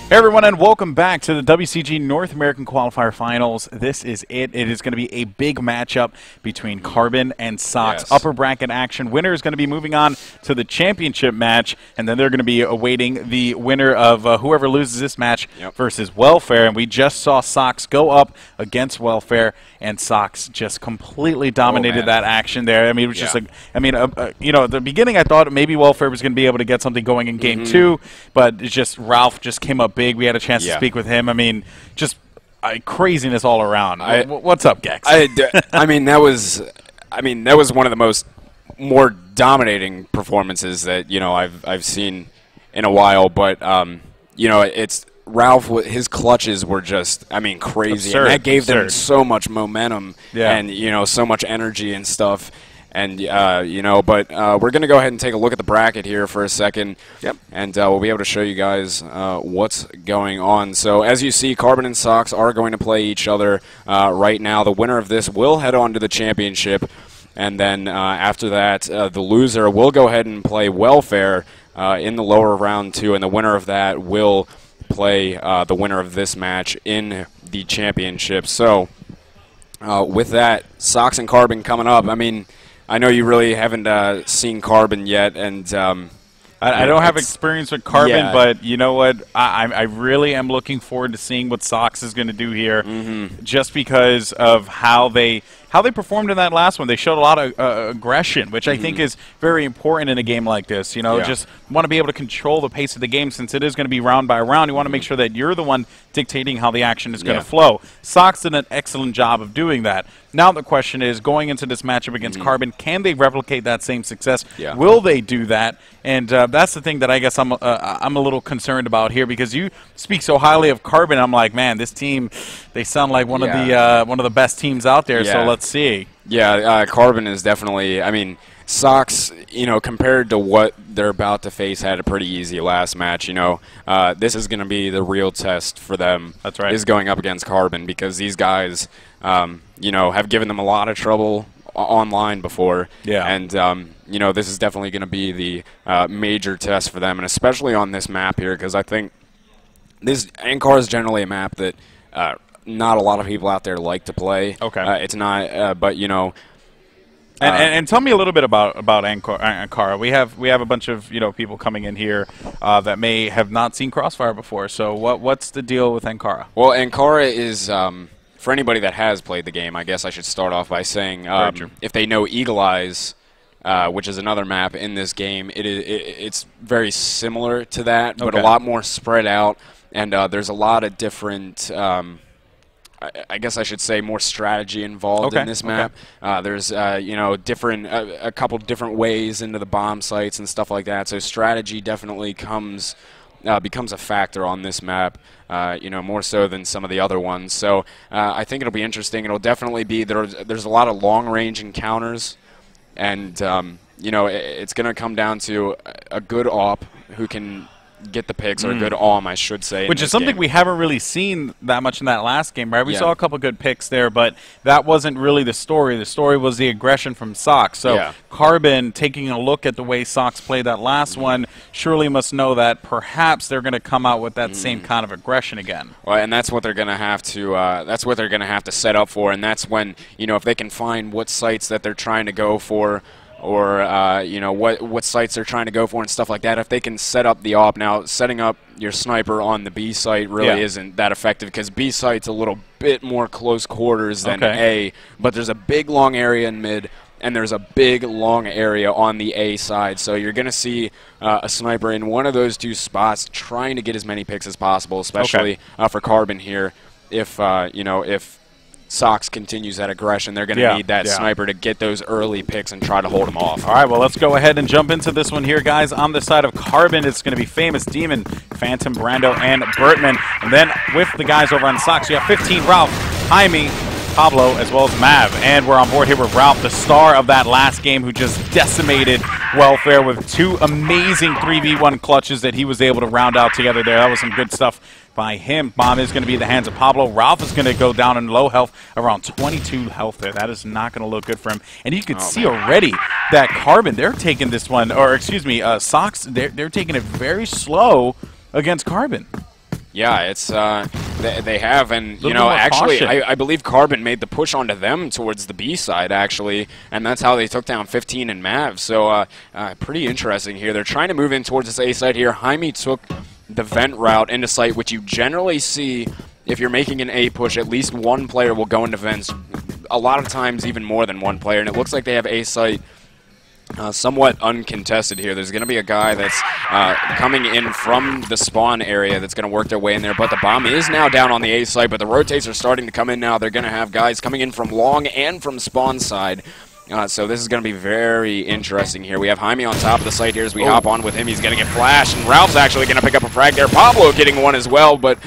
Hey everyone, and welcome back to the WCG North American Qualifier Finals. This is it. It is going to be a big matchup between Carbon and Sox. Yes. Upper bracket action. Winner is going to be moving on to the championship match, and then they're going to be awaiting the winner of whoever loses this match versus Welfare. And we just saw Sox go up against Welfare, and Sox just completely dominated that action there. I mean, it was just like, you know, at the beginning I thought maybe Welfare was going to be able to get something going in game two, but it's just Ralph just came up big. We had a chance to speak with him. I mean, just craziness all around. What's up, Gex? I mean, that was one of the more dominating performances that I've seen in a while. But it's Ralph. His clutches were just crazy, and that gave them so much momentum and so much energy and stuff. And, but we're going to go ahead and take a look at the bracket here for a second. And we'll be able to show you guys what's going on. So, as you see, Carbon and Sox are going to play each other right now. The winner of this will head on to the championship. And then after that, the loser will go ahead and play Welfare in the lower round 2. And the winner of that will play the winner of this match in the championship. So, with that, Sox and Carbon coming up, I know you really haven't seen Carbon yet, and I don't have experience with Carbon, but you know what? I really am looking forward to seeing what Sox is going to do here, just because of how they performed in that last one. They showed a lot of aggression, which I think is very important in a game like this. You know, just want to be able to control the pace of the game since it is going to be round by round. You want to make sure that you're the one dictating how the action is going to flow. Sox did an excellent job of doing that. Now the question is, going into this matchup against Carbon, can they replicate that same success? Will they do that? And that's the thing that I guess I'm a little concerned about here, because you speak so highly of Carbon. I'm like, man, this team, they sound like one of the best teams out there. So let's see. Carbon is definitely. Sox, compared to what they're about to face, had a pretty easy last match. This is going to be the real test for them. That's right. Is going up against Carbon, because these guys, have given them a lot of trouble online before. And this is definitely going to be the major test for them, and especially on this map here, because I think Ankara is generally a map that not a lot of people out there like to play. It's not, but And tell me a little bit about Ankara. We have a bunch of people coming in here that may have not seen CrossFire before. So what's the deal with Ankara? Well, Ankara is for anybody that has played the game. I guess I should start off by saying if they know Eagle Eyes, which is another map in this game, it's very similar to that, but a lot more spread out, and there's a lot of different. I guess I should say more strategy involved in this map. There's a couple different ways into the bomb sites and stuff like that. So strategy definitely becomes a factor on this map, more so than some of the other ones. So I think it'll be interesting. It'll definitely be there's a lot of long range encounters, and it's going to come down to a good AWP who can get the picks, or a good AWM, I should say. Which is something we haven't really seen that much in that last game, right? We saw a couple good picks there, but that wasn't really the story. The story was the aggression from Sox. So Carbon, taking a look at the way Sox played that last one, surely must know that perhaps they're going to come out with that same kind of aggression again. Well, and that's what they're going to have to. That's what they're going to have to set up for, and that's when if they can find what sites that they're trying to go for, or what sites they're trying to go for and stuff like that. If they can set up the AWP. Now, setting up your sniper on the B site really isn't that effective, because B site's a little bit more close quarters than A, but there's a big long area in mid, and there's a big long area on the A side. So you're going to see a sniper in one of those two spots trying to get as many picks as possible, especially for Carbon here. If Sox continues that aggression, they're going to need that sniper to get those early picks and try to hold them off. All right, well, let's go ahead and jump into this one here, guys. On the side of Carbon, it's going to be Famous Demon, Phantom, Brando, and Bertman. And then with the guys over on Sox, you have 15, Ralph, Jaime, Pablo, as well as Mav. And we're on board here with Ralph, the star of that last game, who just decimated Welfare with 2 amazing 3v1 clutches that he was able to round out together there. That was some good stuff by him. Bomb is going to be in the hands of Pablo. Ralph is going to go down in low health, around 22 health there. That is not going to look good for him. And you can see already that Carbon, they're taking this one, or excuse me, Sox, they're taking it very slow against Carbon. Yeah, it's they have, and you know, actually, I believe Carbon made the push onto them towards the B side, actually, and that's how they took down 15 and Mav. So pretty interesting here. They're trying to move in towards this A side here. Jaime took the vent route into site, which you generally see if you're making an A push. At least one player will go into vents. A lot of times, even more than one player, and it looks like they have A site somewhat uncontested here. There's going to be a guy that's coming in from the spawn area that's going to work their way in there, but the bomb is now down on the A side, but the rotates are starting to come in now. They're going to have guys coming in from long and from spawn side. So this is going to be very interesting here. We have Jaime on top of the site here as we hop on with him. He's going to get flashed, and Ralph's actually going to pick up a frag there. Pablo getting one as well, but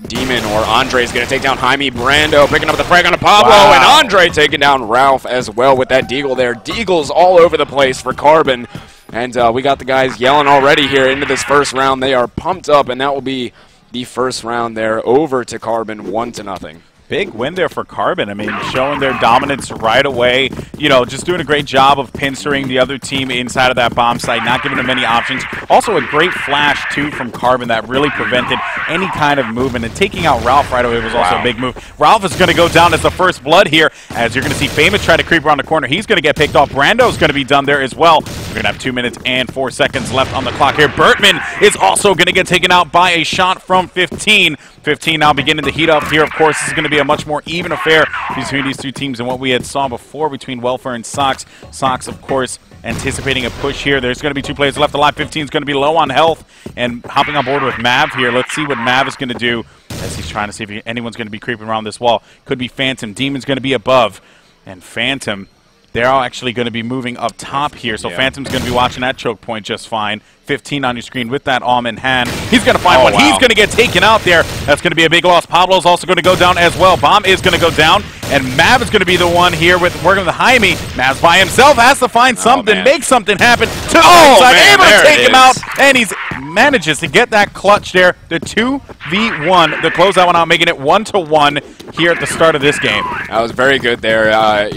Demon or Andre is going to take down Jaime. Brando picking up the frag on Pablo, and Andre taking down Ralph as well with that deagle there. Deagles all over the place for Carbon, and we got the guys yelling already here into this first round. They are pumped up, and that will be the first round there over to Carbon, 1-0. Big win there for Carbon. I mean, showing their dominance right away. You know, just doing a great job of pinstering the other team inside of that bomb site, not giving them any options. Also, a great flash, too, from Carbon that really prevented any kind of movement. And taking out Ralph right away was also a big move. Ralph is going to go down as the first blood here, as you're going to see Famous try to creep around the corner. He's going to get picked off. Brando's going to be done there as well. We're going to have 2 minutes and 4 seconds left on the clock here. Bertman is also going to get taken out by a shot from 15. 15 now beginning to heat up here. Of course, this is going to be a much more even affair between these two teams than what we had saw before between Welfare and Sox. Sox, of course, anticipating a push here. There's going to be 2 players left alive. 15 is going to be low on health and hopping on board with Mav here. Let's see what Mav is going to do as he's trying to see if anyone's going to be creeping around this wall. Could be Phantom. Demon's going to be above. And Phantom, they're all actually going to be moving up top here. So Phantom's going to be watching that choke point just fine. 15 on your screen with that arm in hand. He's going to find one. He's going to get taken out there. That's going to be a big loss. Pablo's also going to go down as well. Bomb is going to go down. And Mav is going to be the one here with working with Jaime. Mav's by himself, has to find something, make something happen. To the right side, able to take him out. And he manages to get that clutch there. The 2v1 to close that one out, making it 1-1 here at the start of this game. That was very good there.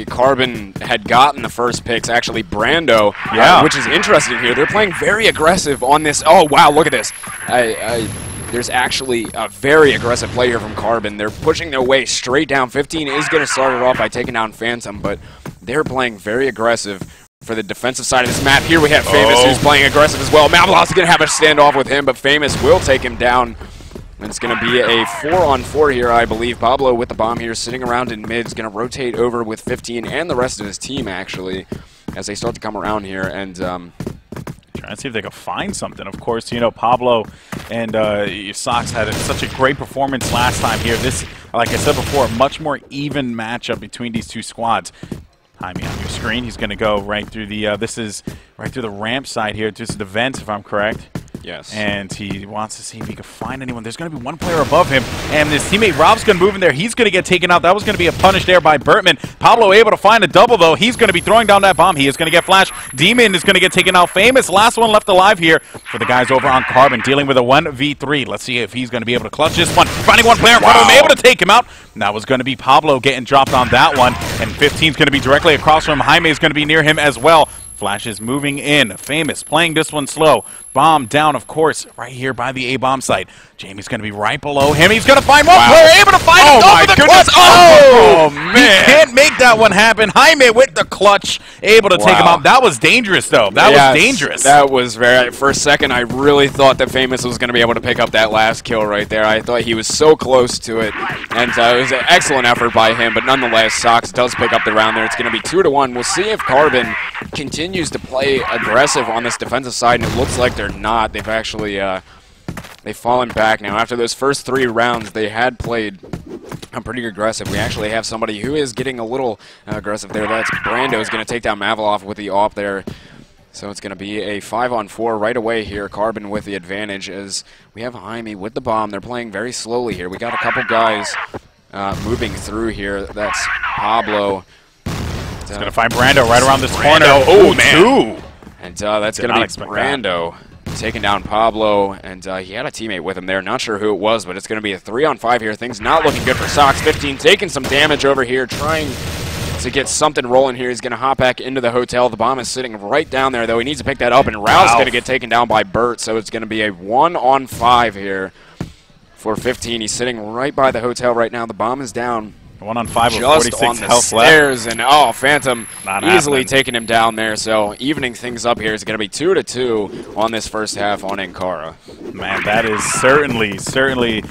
Carbon had gotten the first picks. Actually, Brando, which is interesting here. They're playing very aggressive on this. Oh, wow, look at this. There's actually a very aggressive play here from Carbon. They're pushing their way straight down. 15 is going to start it off by taking down Phantom, but they're playing very aggressive for the defensive side of this map. Here we have Famous, who's playing aggressive as well. Mavelos is going to have a standoff with him, but Famous will take him down. And it's going to be a 4-on-4 here, I believe. Pablo with the bomb here, sitting around in mid, is going to rotate over with 15 and the rest of his team, actually, as they start to come around here. And trying to see if they can find something. Of course, you know, Pablo and Sox had such a great performance last time here. This, like I said before, a much more even matchup between these two squads. Jaime on your screen. He's going to go right through the, this is right through the ramp side here. This is the vent, if I'm correct. Yes. And he wants to see if he can find anyone. There's going to be one player above him, and his teammate Rob's going to move in there. He's going to get taken out. That was going to be a punish there by Bertman. Pablo able to find a double, though. He's going to be throwing down that bomb. He is going to get flashed. Demon is going to get taken out. Famous, last one left alive here for the guys over on Carbon, dealing with a 1v3. Let's see if he's going to be able to clutch this one. Finding one player in front of him, able to take him out. And that was going to be Pablo getting dropped on that one. And 15 is going to be directly across from him. Jaime is going to be near him as well. Flash is moving in. Famous playing this one slow. Bomb down, of course, right here by the A-bomb site. Jamie's going to be right below him. He's going to find one player, able to find him over the clutch. Oh, man. He can't make that one happen. Jaime with the clutch, able to take him out. That was dangerous, though. That was dangerous. That was very, for a second, I really thought that Famous was going to be able to pick up that last kill right there. I thought he was so close to it. And it was an excellent effort by him. But nonetheless, Sox does pick up the round there. It's going to be 2-1. We'll see if Carbon continues to play aggressive on this defensive side, and it looks like they're not. They've actually they've fallen back now. After those first 3 rounds, they had played pretty aggressive. We actually have somebody who is getting a little aggressive there. That's Brando is going to take down Maveloff with the AWP there. So it's going to be a 5-on-4 right away here. Carbon with the advantage as we have Jaime with the bomb. They're playing very slowly here. We got a couple guys moving through here. That's Pablo. He's going to find Brando right around this corner. Oh, man. And that's going to be Brando taking down Pablo. And he had a teammate with him there. Not sure who it was, but it's going to be a 3-on-5 here. Things not looking good for Sox. 15 taking some damage over here, trying to get something rolling here. He's going to hop back into the hotel. The bomb is sitting right down there, though. He needs to pick that up, and Rao's going to get taken down by Bert. So it's going to be a 1-on-5 here. for 15. He's sitting right by the hotel right now. The bomb is down. 1 on 5 with Just 46 on the health stairs, left. and Phantom Not easily happening. taking him down there. So evening things up here is going to be 2-2 on this first half on Ankara. Man, that is certainly,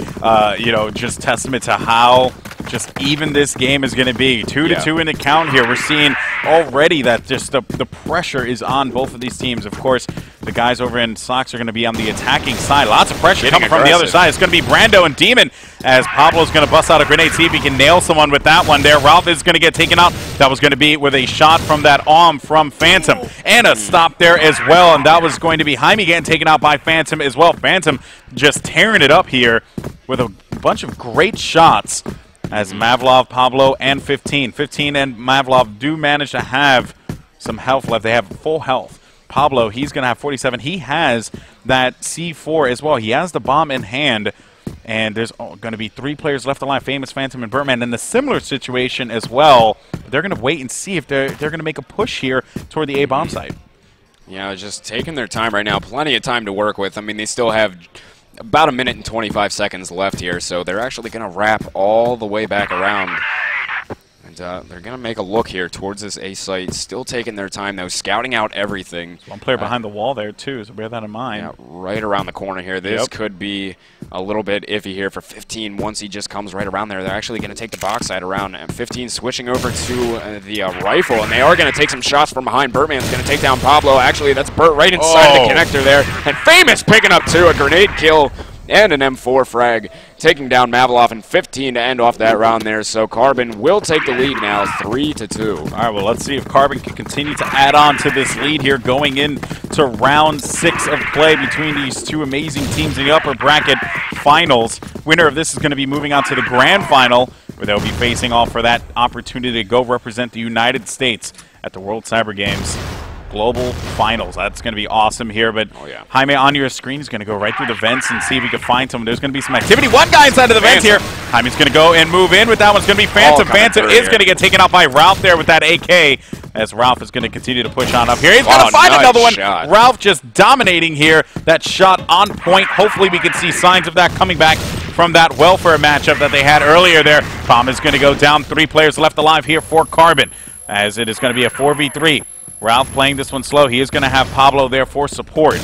you know, just testament to how just even this game is going to be. 2-2 in the count here. We're seeing already that just the pressure is on both of these teams. Of course, the guys over in Sox are going to be on the attacking side. Lots of pressure coming from the other side. It's going to be Brando and Demon as Pablo's going to bust out a grenade, see if he can nail someone with that one there. Ralph is going to get taken out. That was going to be with a shot from that arm from Phantom. And a stop there as well, and that was going to be Jaime getting taken out by Phantom as well. Phantom just tearing it up here with a bunch of great shots as Mavlov, Pablo, and 15. 15 and Mavlov do manage to have some health left. They have full health. Pablo, he's going to have 47. He has that C4 as well. He has the bomb in hand. And there's going to be 3 players left alive, Famous, Phantom, and Birdman. In a similar situation as well, they're going to wait and see if they're going to make a push here toward the A-bomb site. Yeah, just taking their time right now. Plenty of time to work with. I mean, they still have about 1 minute and 25 seconds left here, so they're actually going to wrap all the way back around. And they're going to make a look here towards this A site. Still taking their time, though, scouting out everything. One player behind the wall there, too, so bear that in mind. Yeah, right around the corner here. This could be a little bit iffy here for 15 once he just comes right around there. They're actually going to take the box side around. And 15 switching over to the rifle, and they are going to take some shots from behind. Birdman's going to take down Pablo. Actually, that's Burt right inside the connector there. And Famous picking up, too, a grenade kill and an M4 frag, taking down Mavlov, and 15 to end off that round there. So Carbon will take the lead now, 3-2. All right, well, let's see if Carbon can continue to add on to this lead here going into round 6 of play between these two amazing teams in the upper bracket finals. Winner of this is going to be moving on to the grand final, where they'll be facing off for that opportunity to go represent the United States at the World Cyber Games Global Finals. That's going to be awesome here, but Jaime, on your screen, is going to go right through the vents and see if he can find someone. There's going to be some activity. One guy inside of the vents here. Jaime's going to go and move in with that. One's going to be Phantom. Phantom is going to get taken out by Ralph there with that AK, as Ralph is going to continue to push on up here. He's going to find another one. Ralph just dominating here. That shot on point. Hopefully we can see signs of that coming back from that welfare matchup that they had earlier there. Bomb is going to go down. 3 players left alive here for Carbon, as it is going to be a 4v3. Ralph playing this one slow. He is going to have Pablo there for support.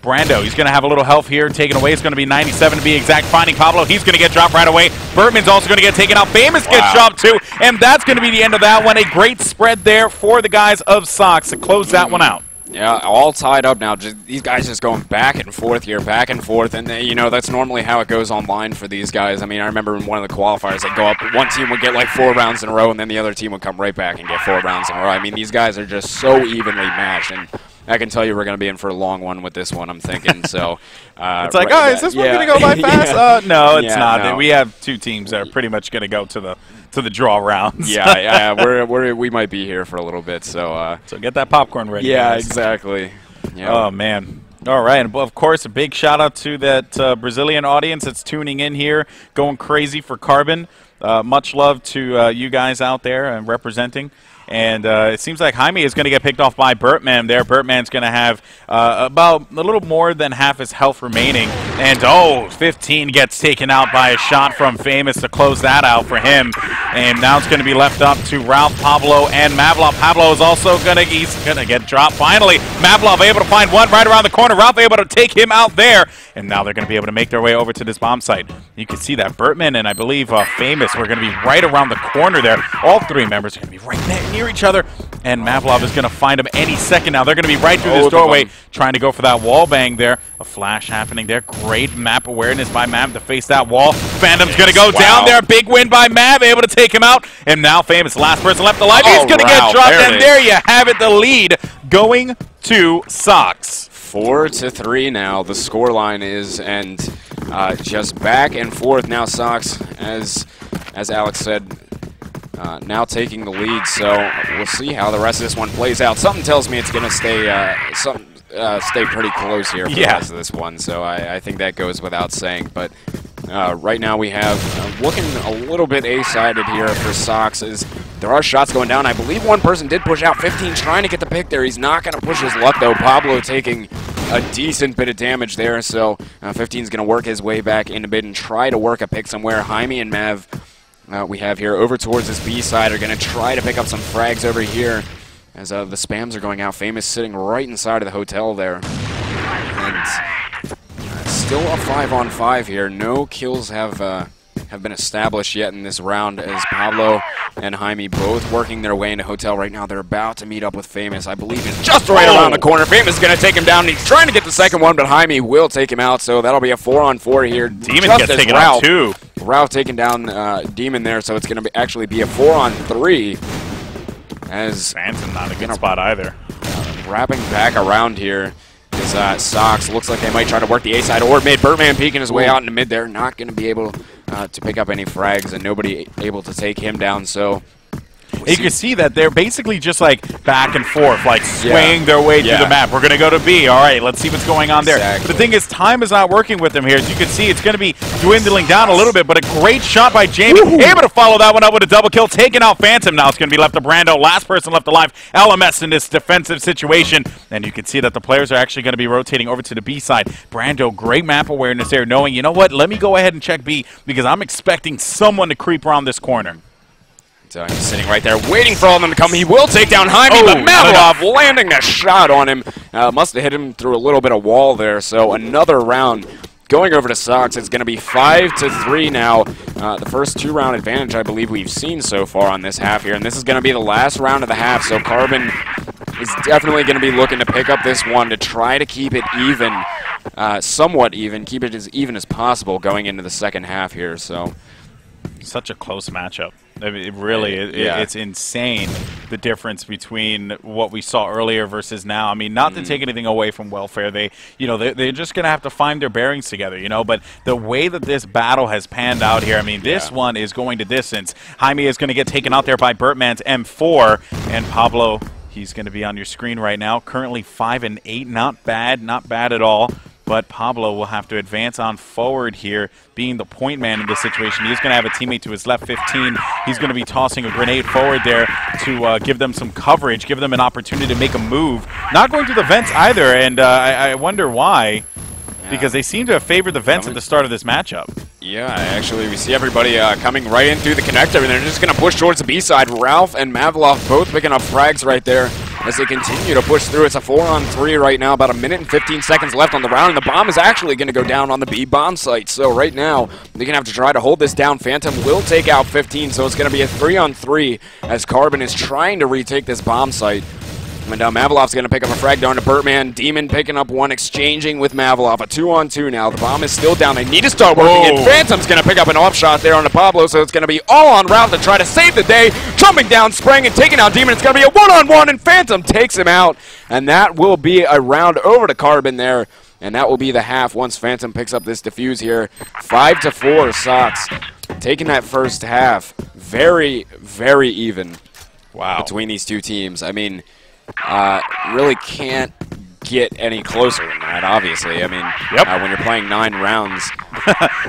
Brando, he's going to have a little health here. Taken away is going to be 97 to be exact. Finding Pablo, he's going to get dropped right away. Birdman's also going to get taken out. Famous gets dropped too. And that's going to be the end of that one. A great spread there for the guys of Sox to close that one out. Yeah, all tied up now. These guys just going back and forth here, back and forth. And, you know, that's normally how it goes online for these guys. I mean, I remember in one of the qualifiers, they'd go up, one team would get like 4 rounds in a row, and then the other team would come right back and get 4 rounds in a row. I mean, these guys are just so evenly matched. And I can tell you we're going to be in for a long one with this one, I'm thinking. So it's like, is this one going to go by fast? No, it's not. No. We have 2 teams that are pretty much going to go to the draw rounds. We might be here for a little bit. So get that popcorn ready. Yeah, guys. exactly. Yep. Oh, man. All right, and of course, a big shout-out to that Brazilian audience that's tuning in here, going crazy for Carbon. Much love to you guys out there and representing. And it seems like Jaime is going to get picked off by Birdman there. Birdman's going to have about a little more than half his health remaining. And, 15 gets taken out by a shot from Famous to close that out for him. And now it's going to be left up to Ralph, Pablo, and Mavlov. Pablo is also going to get dropped finally. Mavlov able to find one right around the corner. Ralph able to take him out there. And now they're going to be able to make their way over to this bomb site. You can see that Birdman and I believe Famous were going to be right around the corner there. All 3 members are going to be right there near each other. And Mavlov is going to find him any second now. They're going to be right through this doorway trying to go for that wall bang there. A flash happening there. Great map awareness by Mav to face that wall. Phantom's going to go down there. Big win by Mav, able to take him out. And now Famous, last person left alive. He's going to get dropped. And there you have it, the lead going to Sox. 4-3 now, the scoreline is, and just back and forth now. Sox, as Alex said, now taking the lead. So we'll see how the rest of this one plays out. Something tells me it's going to stay pretty close here for the rest of this one. So I think that goes without saying. But right now we have looking a little bit A-sided here for Sox. There are shots going down. I believe one person did push out. 15 trying to get the pick there. He's not going to push his luck, though. Pablo taking a decent bit of damage there, so 15's going to work his way back into mid and try to work a pick somewhere. Jaime and Mav we have here over towards this B side are going to try to pick up some frags over here as the spams are going out. Famous sitting right inside of the hotel there. And still a 5-on-5 here. No kills have been established yet in this round as Pablo and Jaime both working their way into hotel right now. They're about to meet up with Famous. I believe it's just right around the corner. Famous is going to take him down. He's trying to get the second one, but Jaime will take him out, so that'll be a 4-on-4 here. Demon gets taken out too. Ralph taking down Demon there, so it's going to actually be a 4-on-3. As Phantom not a good spot either. Wrapping back around here is Sox. Looks like they might try to work the A side or mid. Birdman peeking his way out into mid there. Not going to be able to pick up any frags, and nobody able to take him down. So you can see that they're basically just like back and forth, like swaying their way through the map. We're going to go to B. All right, let's see what's going on there. But the thing is, time is not working with them here. As you can see, it's going to be dwindling down a little bit, but a great shot by Jamie. Able to follow that one up with a double kill, taking out Phantom. Now it's going to be left to Brando. Last person left alive, LMS in this defensive situation. And you can see that the players are actually going to be rotating over to the B side. Brando, great map awareness there, knowing, you know what, let me go ahead and check B because I'm expecting someone to creep around this corner. So he's sitting right there waiting for all of them to come. He will take down Jaime, but Mavlov landing the shot on him. Must have hit him through a little bit of wall there. So another round going over to Sox. It's going to be 5-3 now. The first 2-round advantage I believe we've seen so far on this half here. And this is going to be the last round of the half. So Carbon is definitely going to be looking to pick up this one to try to keep it even, somewhat even, keep it as even as possible going into the second half here. So such a close matchup. I mean, it's insane the difference between what we saw earlier versus now. I mean, not to take anything away from Welfare, they're just going to have to find their bearings together, you know. But the way that this battle has panned out here, I mean, this one is going to distance. Jaime is going to get taken out there by Bertman's M4, and Pablo, he's going to be on your screen right now. Currently 5-8, not bad at all. But Pablo will have to advance on forward here, being the point man in this situation. He's going to have a teammate to his left 15. He's going to be tossing a grenade forward there to give them some coverage, give them an opportunity to make a move. Not going through the vents either, and I wonder why, because they seem to have favored the vents at the start of this matchup. Yeah, actually, we see everybody coming right in through the connector, and they're just going to push towards the B side. Ralph and Mavlov both picking up frags right there as they continue to push through. It's a 4-on-3 right now, about 1 minute and 15 seconds left on the round, and the bomb is actually going to go down on the B bomb site. So right now, they're going to have to try to hold this down. Phantom will take out 15, so it's going to be a 3-on-3 as Carbon is trying to retake this bomb site. And Mavlov's going to pick up a frag down to Birdman. Demon picking up one, exchanging with Mavlov. A 2-on-2 now. The bomb is still down. They need to start working it. Phantom's going to pick up an off shot there on the Pablo, so it's going to be all on Ralph to try to save the day. Jumping down, spraying, and taking out Demon. It's going to be a 1-on-1, and Phantom takes him out. And that will be a round over to Carbon there. And that will be the half once Phantom picks up this defuse here. 5-4 Sox. Taking that first half. Very, very even. Wow. Between these two teams. I mean, really can't get any closer than that, obviously. I mean, when you're playing 9 rounds.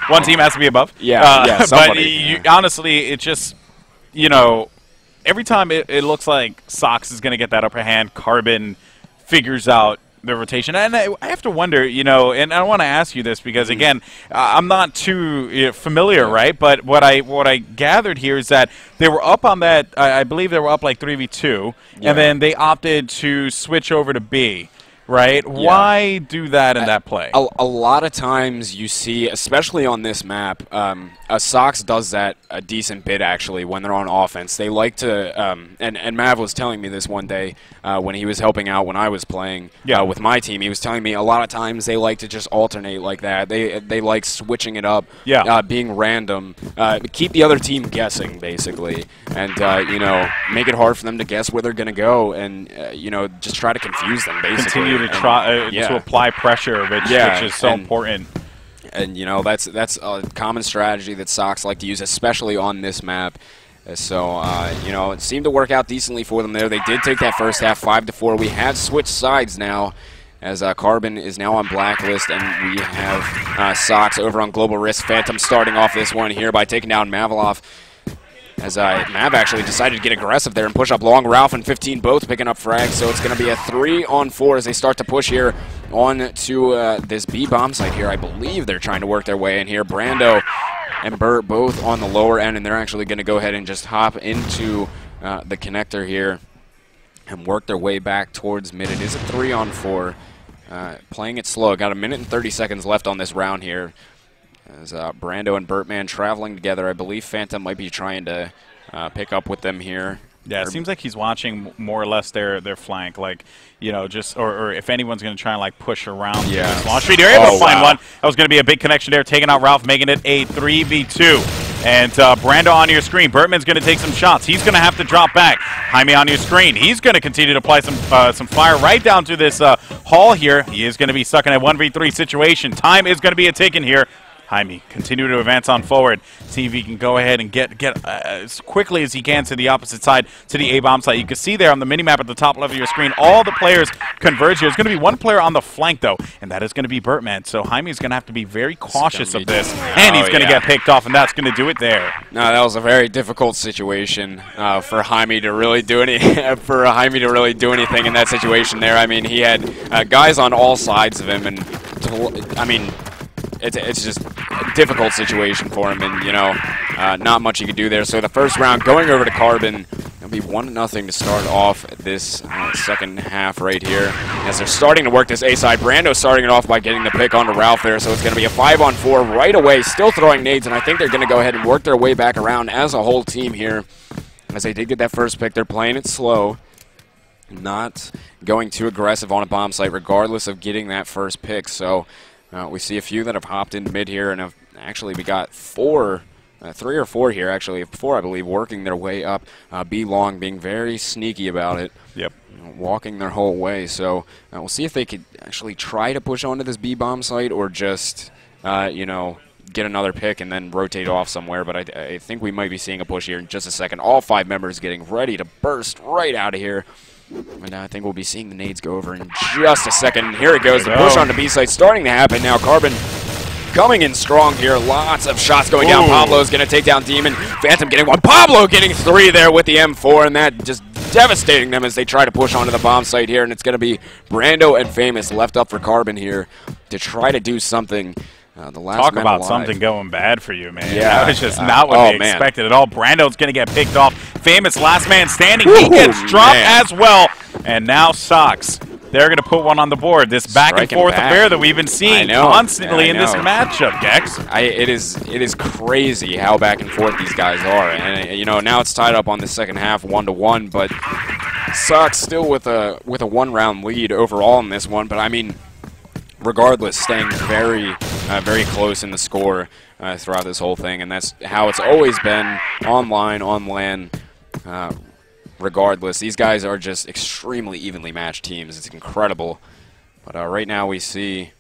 One team has to be above. Yeah, somebody. But honestly, it just, you know, every time it looks like Sox is going to get that upper hand, Carbon figures out the rotation. And I have to wonder, you know, and I want to ask you this because, again, I'm not too familiar, right? But what I gathered here is that they were up on that, I believe they were up like 3v2, and then they opted to switch over to B. Right? Yeah. Why do that in that play? A lot of times you see, especially on this map, Sox does that a decent bit, actually, when they're on offense. They like to, and Mav was telling me this one day when he was helping out when I was playing with my team. He was telling me a lot of times they like to just alternate like that. They like switching it up, being random, keep the other team guessing, basically, and, you know, make it hard for them to guess where they're going to go and, you know, just try to confuse them, basically. Continue to try to apply pressure, which is so important. And you know that's a common strategy that Sox like to use, especially on this map. So you know, it seemed to work out decently for them there. They did take that first half 5-4. We have switched sides now, as Carbon is now on blacklist, and we have Sox over on Global Risk. Phantom starting off this one here by taking down Mavlov. As Mav actually decided to get aggressive there and push up long. Ralph and 15 both picking up frags, so it's going to be a 3-on-4 as they start to push here. on to this B bomb site here. I believe they're trying to work their way in here. Brando and Burt both on the lower end, and they're actually going to go ahead and just hop into the connector here and work their way back towards mid. It is a 3-on-4. Playing it slow. Got a minute and 30 seconds left on this round here. As Brando and Burtman traveling together. I believe Phantom might be trying to pick up with them here. Yeah, it seems like he's watching more or less their flank, like, you know, just or if anyone's going to try and like push around this launch feed. They're able to find one. That was going to be a big connection there, taking out Ralph, making it a 3v2. And Brando on your screen. Burtman's going to take some shots. He's going to have to drop back. Jaime on your screen. He's going to continue to apply some fire right down to this hall here. He is going to be stuck in a 1v3 situation. Time is going to be a taken here. Jaime, continue to advance on forward. See if he can go ahead and get as quickly as he can to the opposite side, to the A-bomb site. You can see there on the minimap at the top left of your screen, all the players converge here. There's going to be one player on the flank, though, and that is going to be Burtman. So Jaime's going to have to be very cautious of this, and he's going to get picked off, and that's going to do it there. No, that was a very difficult situation for Jaime to really do anything in that situation there. I mean, he had guys on all sides of him, and I mean, it's just a difficult situation for him, and, you know, not much he could do there. So the first round going over to Carbon. It'll be 1-0 to start off this second half right here. As they're starting to work this A side, Brando starting it off by getting the pick onto Ralph there, so it's going to be a 5-on-4 right away, still throwing nades, and I think they're going to go ahead and work their way back around as a whole team here. As they did get that first pick, they're playing it slow, not going too aggressive on a bomb site regardless of getting that first pick. So we see a few that have hopped into mid here, and actually we got 3 or 4 here, actually 4 I believe, working their way up. B Long being very sneaky about it. Yep. Walking their whole way. So we'll see if they could actually try to push onto this B bomb site, or just you know, get another pick and then rotate off somewhere. But I think we might be seeing a push here in just a second. All 5 members getting ready to burst right out of here. And I think we'll be seeing the nades go over in just a second. Here it goes. The push on the B site starting to happen now. Carbon coming in strong here. Lots of shots going down. Pablo's going to take down Demon. Phantom getting one. Pablo getting 3 there with the M4, and that just devastating them as they try to push onto the bomb site here. And it's going to be Brando and Famous left up for Carbon here to try to do something. The last Talk about something going bad for you, man. Yeah. That was just not what they expected at all. Brando's going to get picked off. Famous last man standing. He gets dropped as well. And now Sox, they're going to put one on the board. This back and forth affair that we've been seeing constantly in this matchup, Gex. It is crazy how back and forth these guys are. And, you know, now it's tied up on the second half 1-1, but Sox still with a 1-round lead overall in this one. But, I mean, regardless, staying very close in the score throughout this whole thing, and that's how it's always been online, on LAN. Regardless, these guys are just extremely evenly matched teams. It's incredible. But right now we see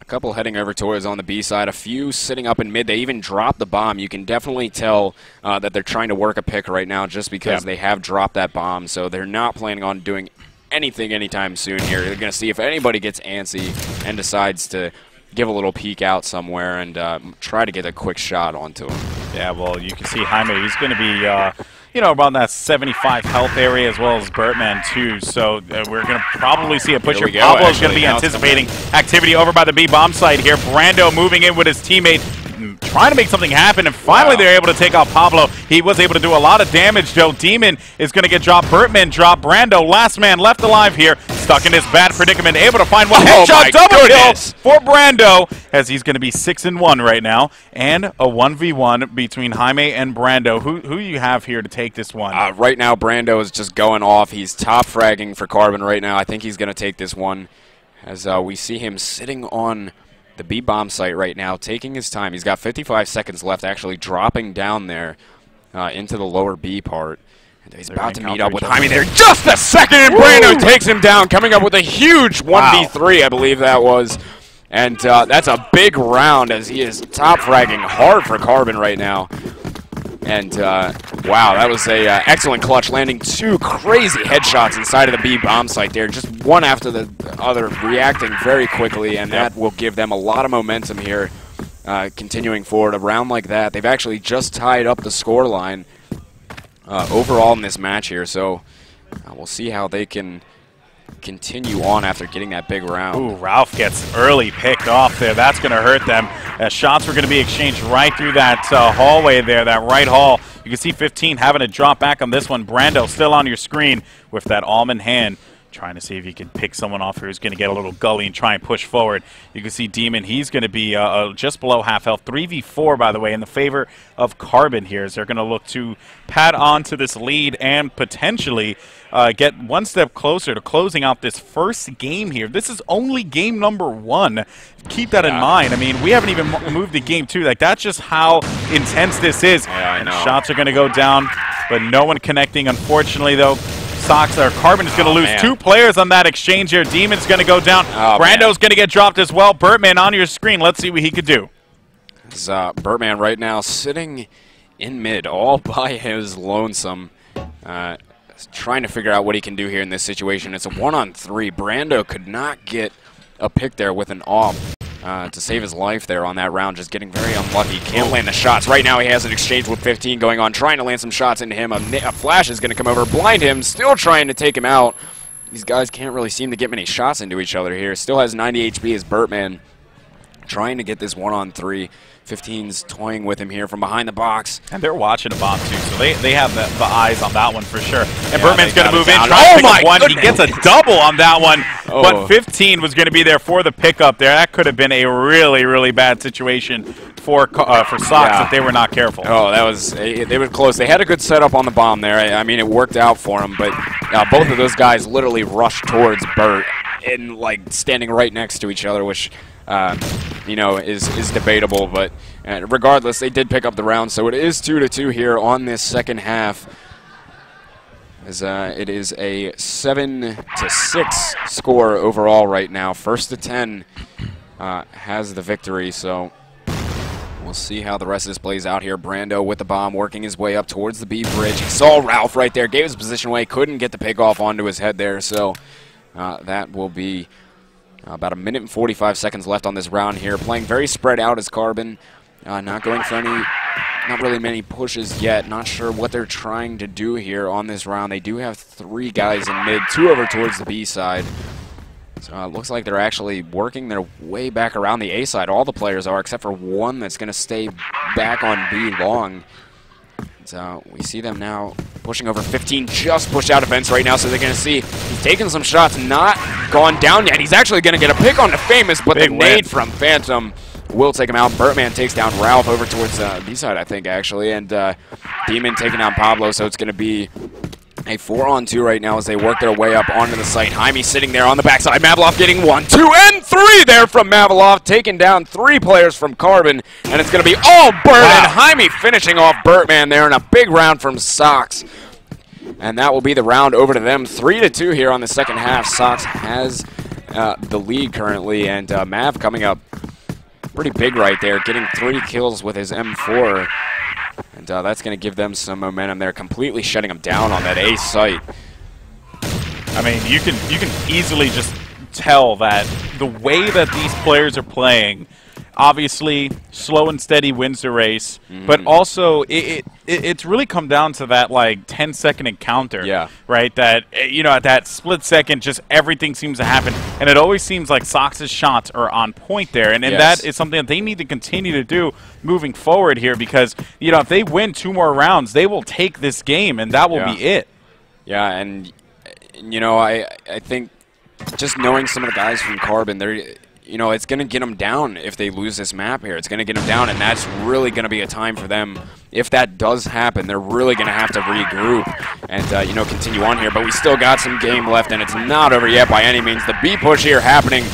a couple heading over towards on the B side, a few sitting up in mid. They even dropped the bomb. You can definitely tell that they're trying to work a pick right now just because they have dropped that bomb, so they're not planning on doing anything anytime soon here. They're going to see if anybody gets antsy and decides to give a little peek out somewhere and try to get a quick shot onto him. Yeah, well, you can see Jaime. He's going to be, you know, around that 75 health area, as well as Burtman, too. So we're going to probably see a push here. Pablo's going to be anticipating activity over by the B bomb site here. Brando moving in with his teammate, trying to make something happen, and finally they're able to take out Pablo. He was able to do a lot of damage, though. Demon is going to get dropped. Burtman dropped. Brando, last man left alive here, stuck in his bad predicament, able to find one. Headshot double kill for Brando, as he's going to be 6-1 right now, and a 1v1 between Jaime and Brando. Who do you have here to take this one? Right now, Brando is just going off. He's top fragging for Carbon right now. I think he's going to take this one, as we see him sitting on the B bomb site right now, taking his time. He's got 55 seconds left, actually dropping down there into the lower B part. And he's about to meet up with Jaime there. Just a second, and Brando takes him down, coming up with a huge 1v3, I believe that was. And that's a big round, as he is top fragging hard for Carbon right now. And, wow, that was a excellent clutch, landing 2 crazy headshots inside of the B bomb site there, just one after the other, reacting very quickly, and that will give them a lot of momentum here, continuing forward. A round like that, they've actually just tied up the scoreline overall in this match here, so we'll see how they can continue on after getting that big round. Ooh, Ralph gets early picked off there. That's going to hurt them. As shots were going to be exchanged right through that hallway there, that right hall. You can see 15 having to drop back on this one. Brando still on your screen with that almond hand, trying to see if he can pick someone off who's going to get a little gully and try and push forward. You can see Demon, he's going to be just below half health. 3v4, by the way, in the favor of Carbon here, as they're going to look to pad on to this lead and potentially get one step closer to closing out this first game here. This is only game number 1. Keep that in mind. I mean, we haven't even moved to game 2. Like, that's just how intense this is. Yeah, I know. Shots are going to go down, but no one connecting, unfortunately, though. Carbon is going to lose 2 players on that exchange here. Demon's going to go down. Brando's going to get dropped as well. Birdman on your screen. Let's see what he could do. It's, Birdman right now sitting in mid all by his lonesome. Trying to figure out what he can do here in this situation. It's a 1-on-3. Brando could not get a pick there with an off to save his life there on that round. Just getting very unlucky. Can't land the shots. Right now he has an exchange with 15 going on, trying to land some shots into him. A flash is going to come over, blind him, still trying to take him out. These guys can't really seem to get many shots into each other here. Still has 90 HP as Birdman, trying to get this 1-on-3. 15's toying with him here from behind the box. And they're watching a bomb too, so they have the eyes on that one for sure. And yeah, Birdman's going to move in, try to pick up one. He gets a double on that one, but 15 was going to be there for the pickup there. That could have been a really, really bad situation for Sox if they were not careful. Oh, that was, they were close. They had a good setup on the bomb there. I mean, it worked out for them, but both of those guys literally rushed towards Burt and like standing right next to each other, which you know, is debatable, but regardless, they did pick up the round, so it is 2-2 here on this second half. As it is a 7-6 score overall right now. First to 10 has the victory, so we'll see how the rest of this plays out here. Brando with the bomb, working his way up towards the B bridge. He saw Ralph right there, gave his position away, couldn't get the pick off onto his head there, so that will be about 1 minute and 45 seconds left on this round here. Playing very spread out as Carbon. Not going for not really many pushes yet. Not sure what they're trying to do here on this round. They do have 3 guys in mid, 2 over towards the B side. So it looks like they're actually working their way back around the A side. All the players are, except for one that's going to stay back on B long. So we see them now pushing over 15, just pushed out of fence right now, so they're going to see he's taking some shots, not gone down yet. He's actually going to get a pick on the Famous, but the nade from Phantom will take him out. Birdman takes down Ralph over towards B side, I think, actually, and Demon taking down Pablo, so it's going to be a 4-on-2 right now as they work their way up onto the site. Jaime sitting there on the backside. Mavlov getting 1, 2, and 3 there from Mavlov, taking down 3 players from Carbon, and it's going to be all Bird, and Jaime finishing off Birdman there in a big round from Sox. And that will be the round over to them. 3-2 here on the second half. Sox has the lead currently, and Mav coming up pretty big right there, getting 3 kills with his M4. And that's going to give them some momentum. They're completely shutting them down on that A site. I mean, you can easily just tell that the way that these players are playing, obviously slow and steady wins the race, but also it's really come down to that like 10-second encounter, right? That, you know, at that split second, just everything seems to happen, and it always seems like Sox's shots are on point there, and that is something that they need to continue to do moving forward here, because, you know, if they win 2 more rounds, they will take this game, and that will be it. Yeah, and you know, I think just knowing some of the guys from Carbon, they're, you know, it's going to get them down if they lose this map here. It's going to get them down, and that's really going to be a time for them. If that does happen, they're really going to have to regroup and, you know, continue on here. But we still got some game left, and it's not over yet by any means. The B push here happening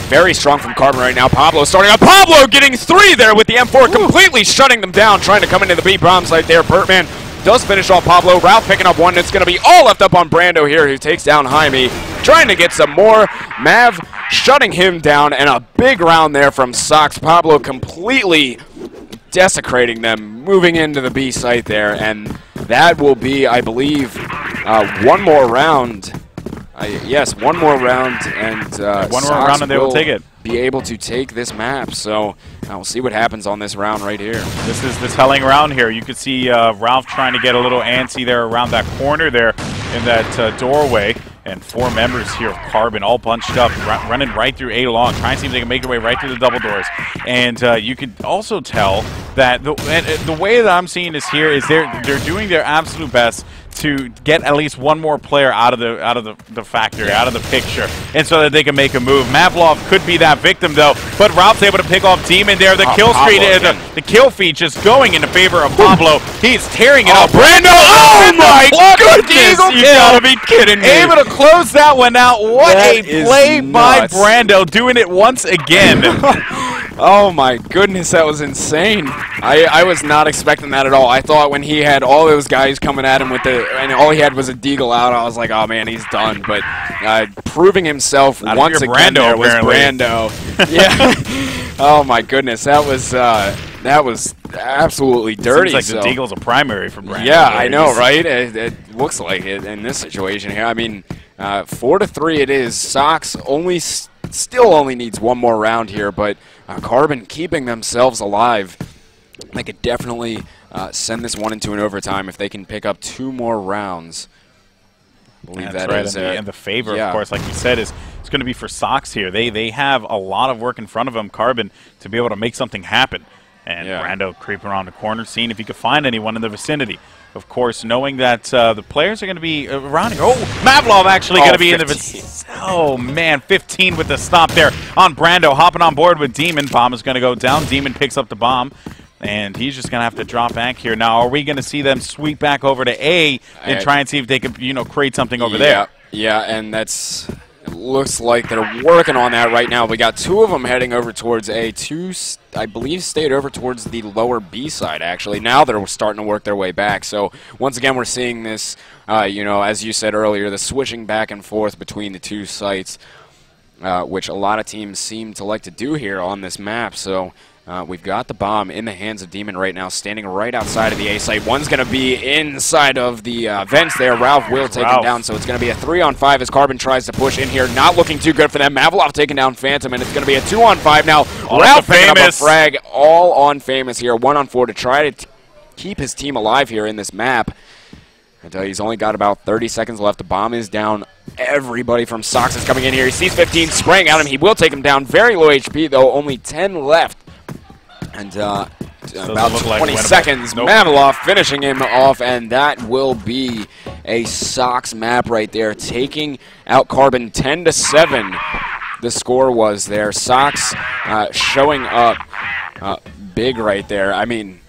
very strong from Carbon right now. Pablo starting up. Pablo getting 3 there with the M4, completely shutting them down, trying to come into the B bomb site there. Birdman does finish off Pablo. Ralph picking up 1. It's going to be all left up on Brando here, who takes down Jaime, trying to get some more. Mav shutting him down, and a big round there from Sox. Pablo completely desecrating them, moving into the B site there, and that will be, I believe, 1 more round. Yes, 1 more round, and one more round, and they will take it. Be able to take this map. So we'll see what happens on this round right here. This is the telling round here. You can see Ralph trying to get a little antsy there around that corner there in that doorway. And 4 members here of Carbon all bunched up, running right through A long, trying to see if they can make their way right through the double doors. And you could also tell that the way that I'm seeing this here is they're doing their absolute best to get at least one more player out of the factory, out of the picture, and so that they can make a move. Mavlov could be that victim though, but Ralph's able to pick off Demon there. The kill streak, the kill feed just going in favor of Pablo. He's tearing it up. Brando! Oh my goodness! You gotta be kidding me! Able to close that one out. What a play by nuts. Brando, doing it once again. Oh my goodness, that was insane. I was not expecting that at all. I thought when he had all those guys coming at him with and all he had was a deagle out, I was like, oh man, he's done. But proving himself once again there was Brando. Yeah. Oh my goodness, that was absolutely dirty. Seems like the deagle's a primary for Brando. Yeah, I know, right? It looks like it in this situation here. I mean, 4-3 it is. Sox still only needs one more round here, but Carbon keeping themselves alive. They could definitely send this one into an overtime if they can pick up 2 more rounds. I believe that is right. And the favor, of course, like you said, is it's going to be for Sox here. They have a lot of work in front of them, Carbon, to be able to make something happen. And Brando creeping around the corner, seeing if he could find anyone in the vicinity. Of course, knowing that the players are going to be around here. Oh, Mavlov actually going to be 15. In the vicinity. Oh, man, 15 with the stop there on Brando. Hopping on board with Demon. Bomb is going to go down. Demon picks up the bomb. And he's just going to have to drop back here. Now, are we going to see them sweep back over to A and try and see if they could, create something over there? Yeah, and it looks like they're working on that right now. We got 2 of them heading over towards A. 2, I believe, stayed over towards the lower B side, actually. Now they're starting to work their way back. So, once again, we're seeing this, as you said earlier, the switching back and forth between the 2 sites, which a lot of teams seem to like to do here on this map. So, we've got the bomb in the hands of Demon right now, standing right outside of the A site. One's going to be inside of the vents there. Ralph will take him down, so it's going to be a 3-on-5 as Carbon tries to push in here. Not looking too good for them. Mavlov taking down Phantom, and it's going to be a 2-on-5 now. Ralph picking up a frag all on Famous here. 1-on-4 to try to keep his team alive here in this map. And he's only got about 30 seconds left. The bomb is down. Everybody from Sox is coming in here. He sees 15 spraying at him. He will take him down. Very low HP, though. Only 10 left. And about 20 seconds, Mavlov finishing him off, and that will be a Sox map right there, taking out Carbon 10-7. The score was there. Sox showing up big right there. I mean,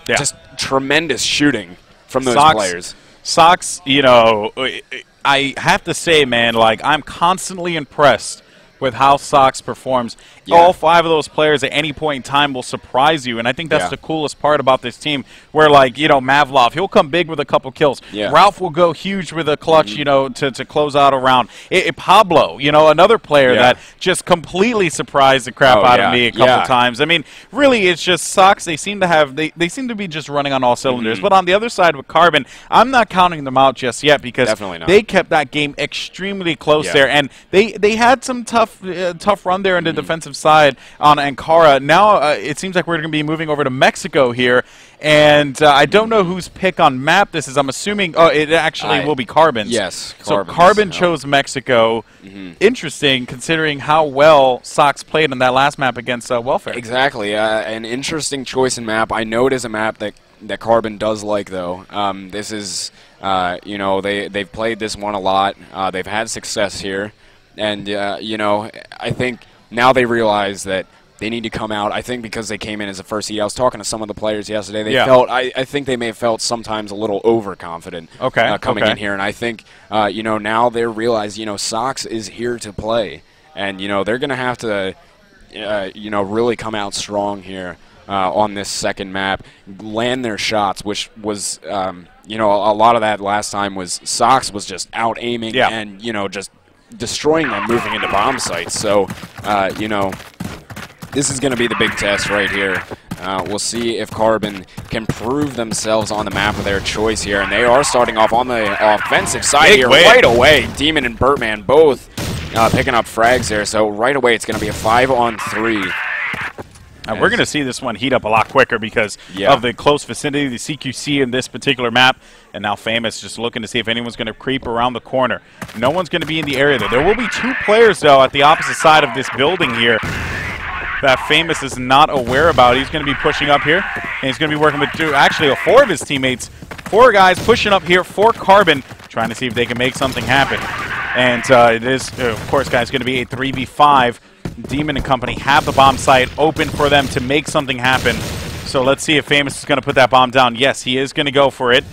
just tremendous shooting from those players. Sox, I have to say, man, I'm constantly impressed with how Sox performs. All 5 of those players at any point in time will surprise you, and I think that's the coolest part about this team, where, Mavlov, he'll come big with a couple kills. Ralph will go huge with a clutch, to close out a round. Pablo, another player that just completely surprised the crap out of me a couple times. I mean, really, it's just Sox. They seem to have, they seem to be just running on all cylinders. But on the other side with Carbon, I'm not counting them out just yet, because they kept that game extremely close there, and they had some tough run there in the defensive side on Ankara. Now it seems like we're going to be moving over to Mexico here, and I don't know whose pick on map this is. I'm assuming it actually will be Carbon's. Yes, so Carbon chose Mexico. Interesting, considering how well Sox played on that last map against Welfare. Exactly, an interesting choice in map. I know it is a map that Carbon does like, though. This is, they've played this one a lot. They've had success here. And, I think now they realize that they need to come out. I think because they came in as a first seed. I was talking to some of the players yesterday. They felt, I think they may have felt sometimes a little overconfident coming in here. And I think, now they realize, Sox is here to play. And, they're going to have to, really come out strong here on this second map, land their shots, which was, a lot of that last time was Sox was just out-aiming and, just destroying them moving into bomb sites. So, this is going to be the big test right here. We'll see if Carbon can prove themselves on the map of their choice here. And they are starting off on the offensive side here right away. Demon and Bertman both picking up frags there. So right away it's going to be a 5-on-3. And we're going to see this one heat up a lot quicker because of the close vicinity, the CQC in this particular map. And now Famous just looking to see if anyone's going to creep around the corner. No one's going to be in the area there. There will be 2 players, though, at the opposite side of this building here that Famous is not aware about. He's going to be pushing up here, and he's going to be working with actually 4 of his teammates. 4 guys pushing up here for Carbon, trying to see if they can make something happen. And it is, of course, guys, going to be a 3v5. Demon and company have the bomb site open for them to make something happen. So let's see if Famous is going to put that bomb down. Yes, he is going to go for it.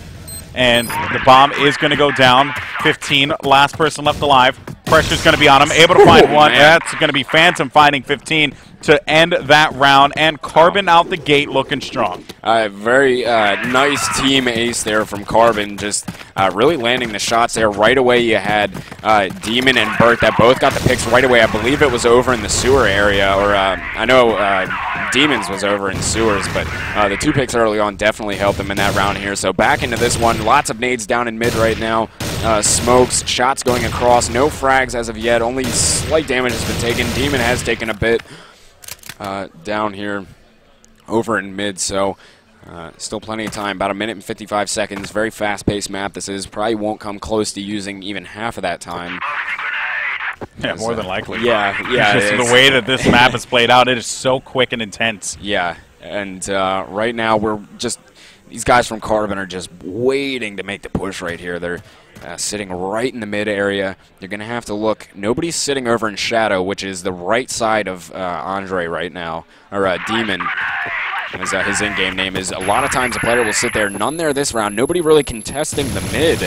And the bomb is going to go down. 15, last person left alive. Pressure's going to be on him. Able to find one. Man. That's going to be Phantom finding 15 to end that round. And Carbon out the gate looking strong. Very nice team ace there from Carbon. Just really landing the shots there. Right away you had Demon and Burt that both got the picks right away. I believe it was over in the sewer area. Or I know Demons was over in sewers. But the 2 picks early on definitely helped them in that round here. So back into this one. Lots of nades down in mid right now. Smokes, shots going across. No frags as of yet. Only slight damage has been taken. Demon has taken a bit down here over in mid. So still plenty of time. About 1 minute and 55 seconds. Very fast-paced map this is. Probably won't come close to using even half of that time. Yeah, more than likely. Yeah. Just the way that this map is played out, it is so quick and intense. Yeah, and right now we're just... These guys from Carbon are just waiting to make the push right here. They're sitting right in the mid area. They're going to have to look. Nobody's sitting over in Shadow, which is the right side of Andre right now, or Demon, as his in-game name is. A lot of times a player will sit there. None there this round. Nobody really contesting the mid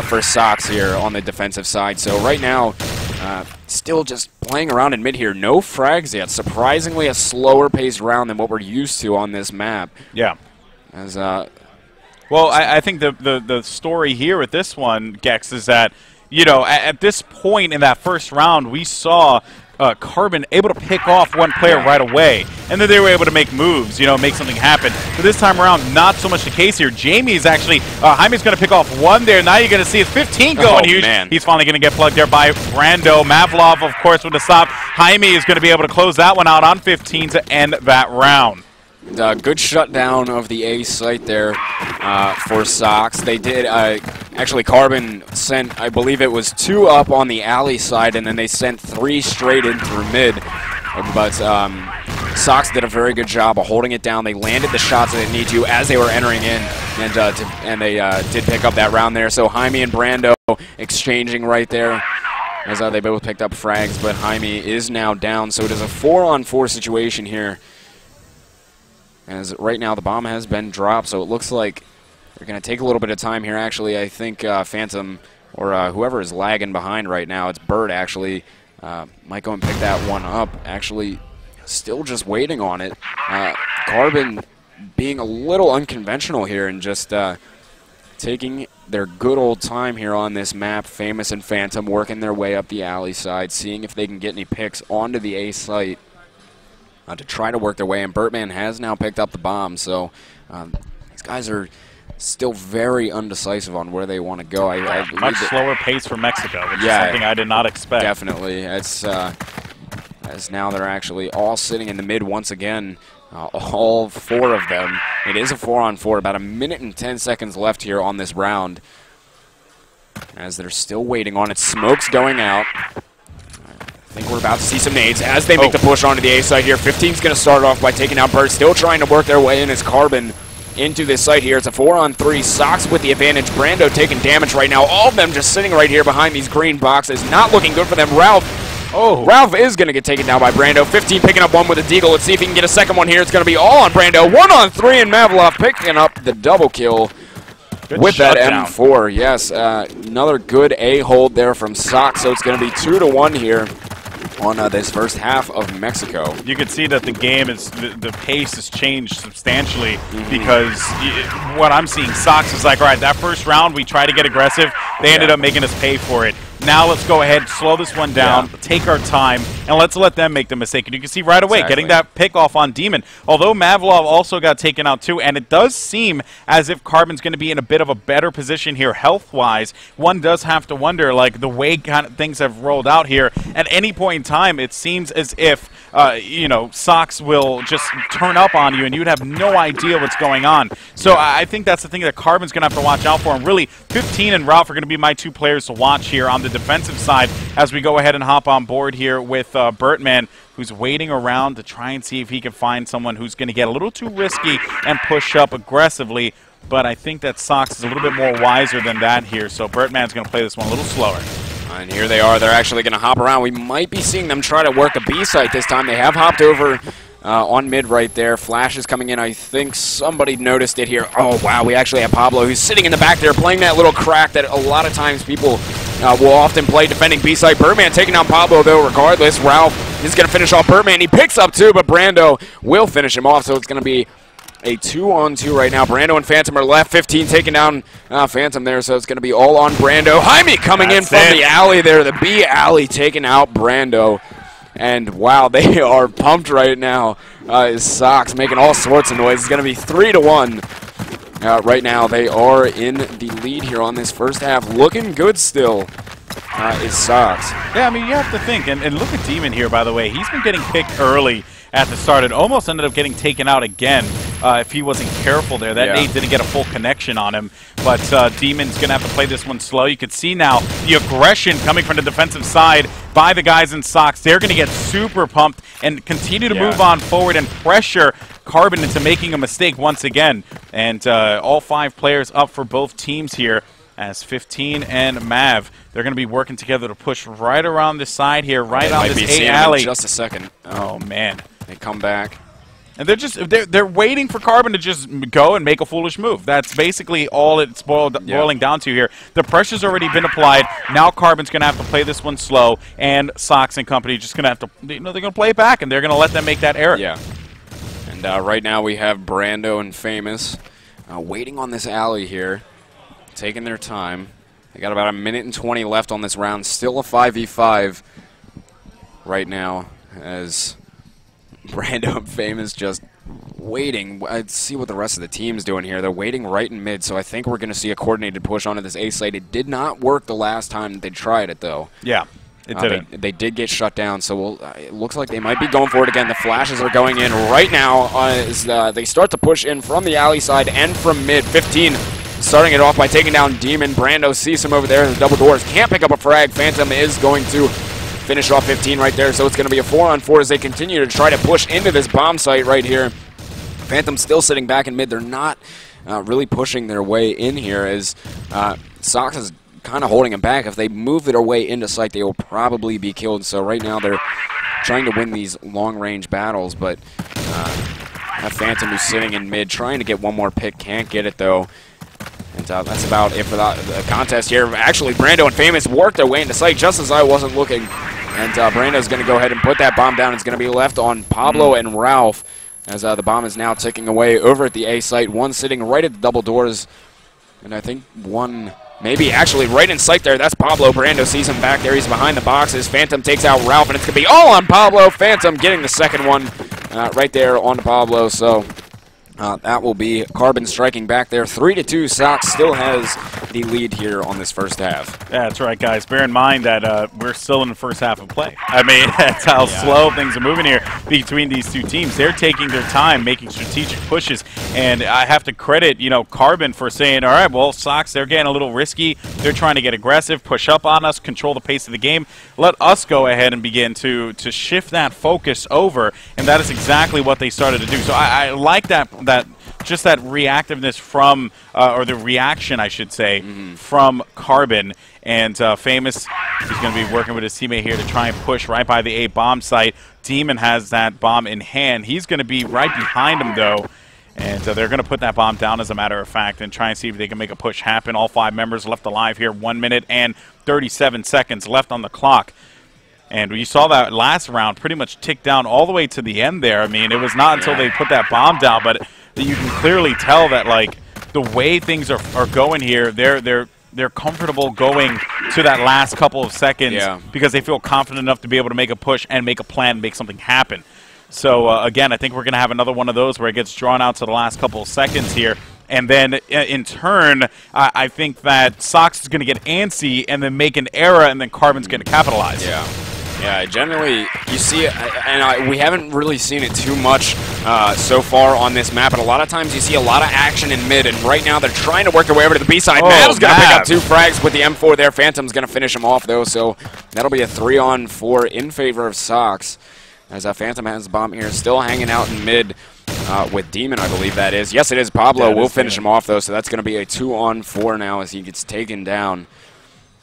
for Sox here on the defensive side. So right now, still just playing around in mid here. No frags yet. Surprisingly a slower paced round than what we're used to on this map. Yeah. As well, I think the story here with this one, Gex, is that, you know, at this point in that first round, we saw Carbon able to pick off one player right away, and then they were able to make moves, you know, make something happen. But this time around, not so much the case here. Jamie is actually, Jaime's going to pick off one there. Now you're going to see his 15 going huge. Man. He's finally going to get plugged there by Brando. Mavlov, of course, with the stop. Jaime is going to be able to close that one out on 15 to end that round. Good shutdown of the A site there for Sox. They did, actually Carbon sent, I believe it was 2 up on the alley side, and then they sent 3 straight in through mid. But Sox did a very good job of holding it down. They landed the shots that they need to as they were entering in, and they did pick up that round there. So Jaime and Brando exchanging right there, as they both picked up frags, but Jaime is now down. So it is a 4-on-4 situation here. As right now the bomb has been dropped, so it looks like they're going to take a little bit of time here. Actually, I think Phantom or whoever is lagging behind right now, it's Bird actually, might go and pick that one up. Actually, still just waiting on it. Carbon being a little unconventional here and just taking their good old time here on this map. Famous and Phantom working their way up the alley side, seeing if they can get any picks onto the A site. To try to work their way, and Birdman has now picked up the bomb, so these guys are still very undecisive on where they want to go. Much slower pace for Mexico, which is something I did not expect. Definitely. It's, as now they're actually all sitting in the mid once again, all 4 of them. It is a 4-on-4, about 1 minute and 10 seconds left here on this round, as they're still waiting on it. Smoke's going out. I think we're about to see some nades as they make the push onto the A site here. 15's going to start off by taking out Bird. Still trying to work their way in as Carbon into this site here. It's a 4-on-3. Sox with the advantage. Brando taking damage right now. All of them just sitting right here behind these green boxes. Not looking good for them. Ralph is going to get taken down by Brando. 15 picking up one with a deagle. Let's see if he can get a second one here. It's going to be all on Brando. 1-on-3, and Mavlov picking up the double kill. Good with that M4. Yes, another good A hold there from Sox. So it's going to be 2-1 here on this first half of Mexico. You can see that the game is, the pace has changed substantially because what I'm seeing, Sox is like, all right, that first round we tried to get aggressive. They ended up making us pay for it. Now let's go ahead, slow this one down, take our time, and let's let them make the mistake. And you can see right away, getting that pick off on Demon. Although Mavlov also got taken out too, and it does seem as if Carbon's going to be in a bit of a better position here health-wise. One does have to wonder, like, the way kind of things have rolled out here, at any point in time, it seems as if, you know, Sox will just turn up on you and you'd have no idea what's going on. So I think that's the thing that Carbon's going to have to watch out for. And really, 15 and Ralph are going to be my two players to watch here on the defensive side as we go ahead and hop on board here with Bertman, who's waiting around to try and see if he can find someone who's going to get a little too risky and push up aggressively. But I think that Sox is a little bit more wiser than that here. So Bertman's going to play this one a little slower. And here they are. They're actually going to hop around. We might be seeing them try to work a B site this time. They have hopped over on mid right there. Flash is coming in. I think somebody noticed it here. Oh, wow. We actually have Pablo, who's sitting in the back there playing that little crack that a lot of times people will often play defending B site. Birdman taking down Pablo, though, regardless. Ralph is going to finish off Birdman. He picks up two, but Brando will finish him off, so it's going to be a 2-on-2 right now. Brando and Phantom are left. 15 taking down Phantom there, so it's going to be all on Brando. Jaime coming in from the alley there. The B alley taking out Brando. And, wow, they are pumped right now. Sox making all sorts of noise. It's going to be 3-1. Right now, they are in the lead here on this first half. Looking good still is Sox. Yeah, I mean, you have to think. And look at Demon here, by the way. He's been getting picked early at the start. It almost ended up getting taken out again if he wasn't careful there. That nade didn't get a full connection on him. But Demon's going to have to play this one slow. You can see now the aggression coming from the defensive side by the guys in Sox. They're going to get super pumped and continue to move on forward and pressure Carbon into making a mistake once again. And all 5 players up for both teams here as 15 and Mav. They're going to be working together to push right around the side here, right on this A alley. In just a second. Oh, man. They come back. And they're waiting for Carbon to just go and make a foolish move. That's basically all it's boiling down to here. The pressure's already been applied. Now Carbon's going to have to play this one slow, and Sox and company just going to have to, you know, they're going to play it back, and they're going to let them make that error. Yeah. And right now we have Brando and Famous waiting on this alley here, taking their time. They got about 1 minute and 20 left on this round. Still a 5v5 right now as Brando and Famous just waiting. Let's see what the rest of the team's doing here. They're waiting right in mid, so I think we're going to see a coordinated push onto this A site. It did not work the last time they tried it, though. Yeah, it didn't. They did get shut down, so it looks like they might be going for it again. The flashes are going in right now as they start to push in from the alley side and from mid. 15 starting it off by taking down Demon. Brando sees him over there in the double doors. Can't pick up a frag. Phantom is going to finish off 15 right there, so it's going to be a 4-on-4 as they continue to try to push into this bomb site right here. Phantom still sitting back in mid. They're not really pushing their way in here as Sox is kind of holding them back. If they move their way into site, they will probably be killed. So right now they're trying to win these long-range battles, but that Phantom who's sitting in mid trying to get one more pick. Can't get it, though. And that's about it for the contest here. Actually, Brando and Famous worked their way into sight just as I wasn't looking. And Brando's going to go ahead and put that bomb down. It's going to be left on Pablo and Ralph as the bomb is now ticking away over at the A site. One sitting right at the double doors. And I think one maybe actually right in sight there. That's Pablo. Brando sees him back there. He's behind the boxes. Phantom takes out Ralph, and it's going to be all on Pablo. Phantom getting the second one right there on Pablo. So that will be Carbon striking back there. 3-2. Sox still has the lead here on this first half. Yeah, that's right, guys. Bear in mind that we're still in the first half of play. I mean, that's how slow things are moving here between these two teams. They're taking their time, making strategic pushes, and I have to credit, you know, Carbon for saying, all right, well, Sox, they're getting a little risky. They're trying to get aggressive, push up on us, control the pace of the game. Let us go ahead and begin to shift that focus over, and that is exactly what they started to do. So I like that just that reactiveness from, or the reaction, I should say, from Carbon. And Famous is going to be working with his teammate here to try and push right by the A bomb site. Demon has that bomb in hand. He's going to be right behind him, though. And they're going to put that bomb down, as a matter of fact, and try and see if they can make a push happen. All 5 members left alive here. 1 minute and 37 seconds left on the clock. And we saw that last round pretty much tick down all the way to the end there. I mean, it was not until they put that bomb down, but you can clearly tell that, like, the way things are going here, they're comfortable going to that last couple of seconds because they feel confident enough to be able to make a push and make a plan, make something happen. So, again, I think we're going to have another one of those where it gets drawn out to the last couple of seconds here. And then, in turn, I think that Sox is going to get antsy and then make an error, and then Carbon's going to capitalize. Yeah, generally you see it, and we haven't really seen it too much so far on this map, but a lot of times you see a lot of action in mid, and right now they're trying to work their way over to the B side. Mav's going to pick up 2 frags with the M4 there. Phantom's going to finish him off, though, so that'll be a 3-on-4 in favor of Sox, as Phantom has the bomb here, still hanging out in mid with Demon, I believe that is. Yes, it is. Pablo will finish him off, though, so that's going to be a 2-on-4 now as he gets taken down.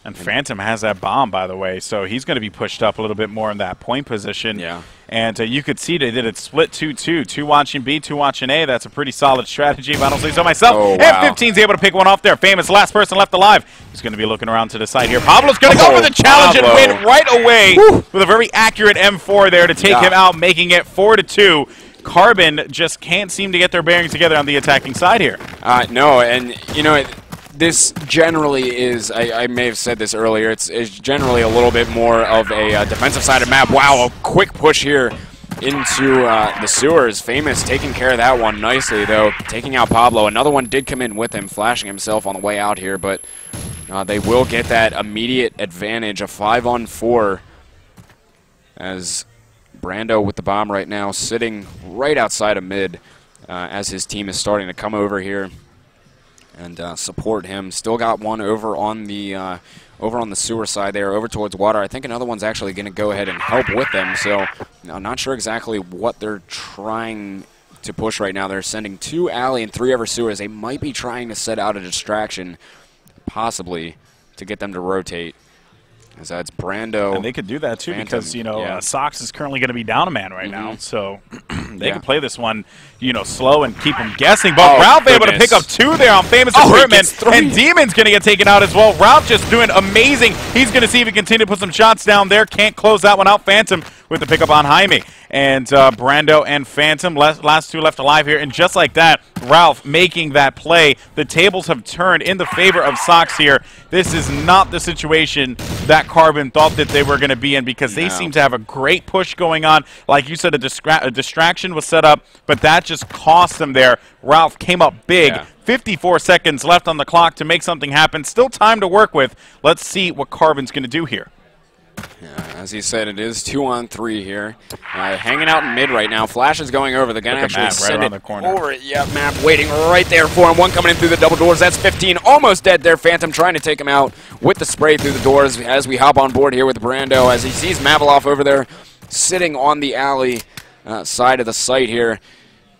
And Phantom has that bomb, by the way, so he's going to be pushed up a little bit more in that point position. Yeah. And you could see they did it split 2-2. 2 watching B, 2 watching A. That's a pretty solid strategy, if I don't say so myself. Oh, wow. And 15's able to pick one off there. Famous last person left alive. He's going to be looking around to the side here. Pablo's going to go for the challenge and win right away with a very accurate M4 there to take him out, making it 4-2. Carbon just can't seem to get their bearings together on the attacking side here. No, and, you know, this generally is, I may have said this earlier, it's generally a little bit more of a defensive-sided map. Wow, a quick push here into the sewers. Famous taking care of that one nicely, though, taking out Pablo. Another one did come in with him, flashing himself on the way out here, but they will get that immediate advantage, a 5-on-4, as Brando with the bomb right now, sitting right outside of mid as his team is starting to come over here and support him. Still got one over on the sewer side there, over towards water. I think another one's actually going to go ahead and help with them. So I'm not sure exactly what they're trying to push right now. They're sending 2 alley and 3 over sewers. They might be trying to set out a distraction, possibly, to get them to rotate. As that's Brando. And they could do that, too, Phantom, because, you know, Sox is currently going to be down a man right now. So they can play this one, you know, slow and keep them guessing. But Ralph able to pick up 2 there on Famous Equipment. And Demon's going to get taken out as well. Ralph just doing amazing. He's going to see if he can continue to put some shots down there. Can't close that one out. Phantom with the pickup on Jaime. And Brando and Phantom, last 2 left alive here. And just like that, Ralph making that play. The tables have turned in the favor of Sox here. This is not the situation that Carbon thought that they were going to be in, because they seem to have a great push going on. Like you said, a distraction was set up, but that just cost them there. Ralph came up big. 54 seconds left on the clock to make something happen. Still time to work with. Let's see what Carbon's going to do here. As he said, it is 2-on-3 here. Hanging out in mid right now. Flash is going over. They're going to actually send it over. Yeah, Map waiting right there for him. One coming in through the double doors. That's 15. Almost dead there. Phantom trying to take him out with the spray through the doors as we hop on board here with Brando, as he sees Maveloff over there sitting on the alley side of the site here.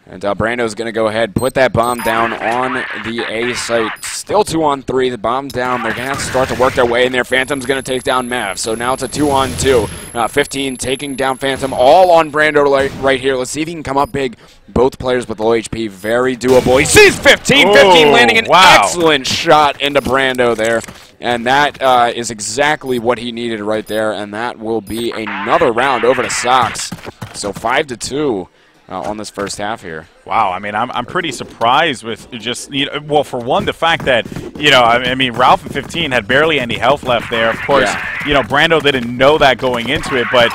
And Brando's going to go ahead, put that bomb down on the A site. Still 2-on-3. The bomb's down. They're going to have to start to work their way in there. Phantom's going to take down Mav. So now it's a 2-on-2. 15 taking down Phantom. All on Brando right here. Let's see if he can come up big. Both players with low HP. Very doable. He sees 15. 15 landing an excellent shot into Brando there. And that is exactly what he needed right there. And that will be another round over to Sox. So 5-2. On this first half here. Wow, I mean, I'm pretty surprised with just, you know, well, for one, the fact that, you know, I mean, Ralph at 15 had barely any health left there. Of course, you know, Brando didn't know that going into it, but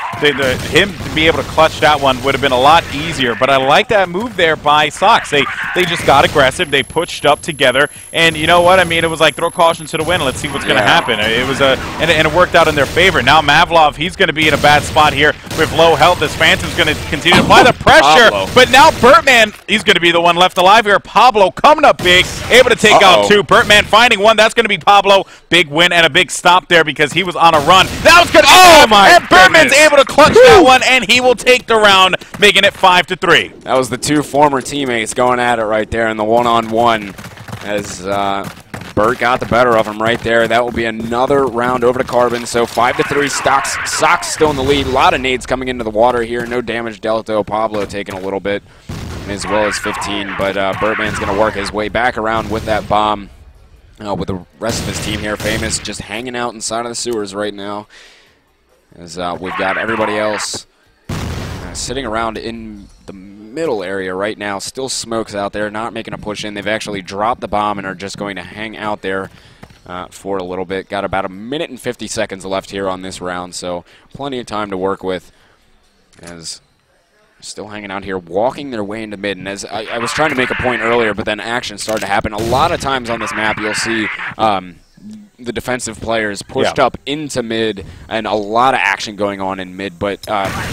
him to be able to clutch that one would have been a lot easier. But I like that move there by Sox. They just got aggressive. They pushed up together, and you know what? I mean, it was like throw caution to the wind. Let's see what's going to happen. It was and it worked out in their favor. Now Mavlov, he's going to be in a bad spot here with low health. This Phantom's going to continue to apply the pressure, but now Bertman, he's going to be the one left alive here. Pablo coming up big, able to take out 2. Bertman finding one. That's going to be Pablo. Big win and a big stop there because he was on a run. That was good. Oh my! And Bertman's able to clutch that one, and he will take the round, making it 5-3. That was the 2 former teammates going at it right there in the one-on-one as Bert got the better of him right there. That will be another round over to Carbon. So 5-3. Sox still in the lead. A lot of nades coming into the water here. No damage dealt though. Pablo taking a little bit, as well as 15. But Bertman's going to work his way back around with that bomb. With the rest of his team here, Famous just hanging out inside of the sewers right now. As we've got everybody else sitting around in the middle area right now. Still Smokes out there, not making a push in. They've actually dropped the bomb and are just going to hang out there for a little bit. Got about 1 minute and 50 seconds left here on this round, so plenty of time to work with. As still hanging out here, walking their way into mid. And as I was trying to make a point earlier, but then action started to happen. A lot of times on this map, you'll see the defensive players pushed up into mid, and a lot of action going on in mid. But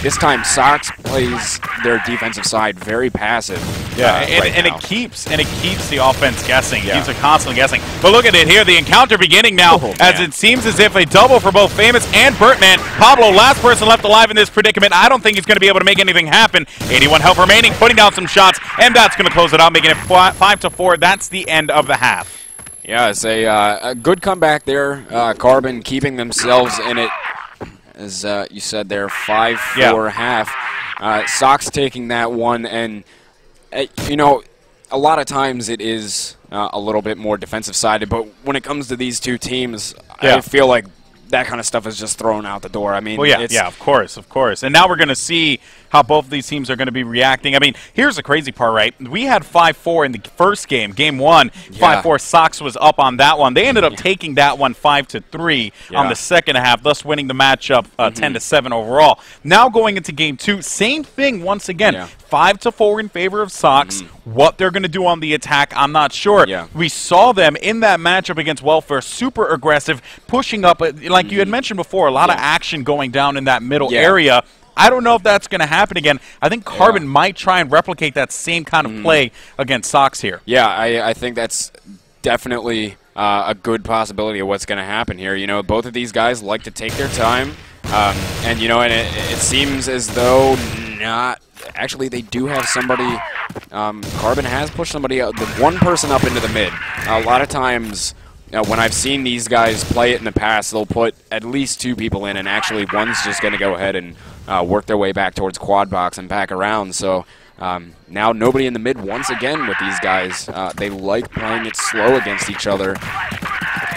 this time, Sox plays their defensive side very passive. Yeah, and it keeps the offense guessing. It keeps it constantly guessing. But look at it here, the encounter beginning now, as it seems as if a double for both Famous and Bertman. Pablo, last person left alive in this predicament. I don't think he's going to be able to make anything happen. 81 health remaining, putting down some shots, and that's going to close it out, making it 5-4. That's the end of the half. Yeah, it's a good comeback there. Carbon keeping themselves in it, as you said there, 5-4 half. Sox taking that one, and you know, a lot of times it is a little bit more defensive-sided, but when it comes to these two teams, I feel like that kind of stuff is just thrown out the door. I mean, of course. And now we're going to see how both of these teams are going to be reacting. I mean, here's the crazy part, right? We had 5-4 in the first game, game one. 5-4, Sox was up on that one. They ended up taking that one 5-3 on the second half, thus winning the matchup 10-7 overall. Now going into game two, same thing once again. 5-4 in favor of Sox. What they're going to do on the attack, I'm not sure. We saw them in that matchup against Welfare, super aggressive, pushing up, like you had mentioned before, a lot of action going down in that middle area. I don't know if that's going to happen again. I think Carbon might try and replicate that same kind of play against Sox here. Yeah, I think that's definitely a good possibility of what's going to happen here. You know, both of these guys like to take their time, and you know, and it seems as though not. Actually, they do have somebody. Carbon has pushed somebody, the one person up into the mid. A lot of times, when I've seen these guys play it in the past, they'll put at least two people in, and actually one's just going to go ahead and work their way back towards quad box and back around. So now nobody in the mid once again with these guys. They like playing it slow against each other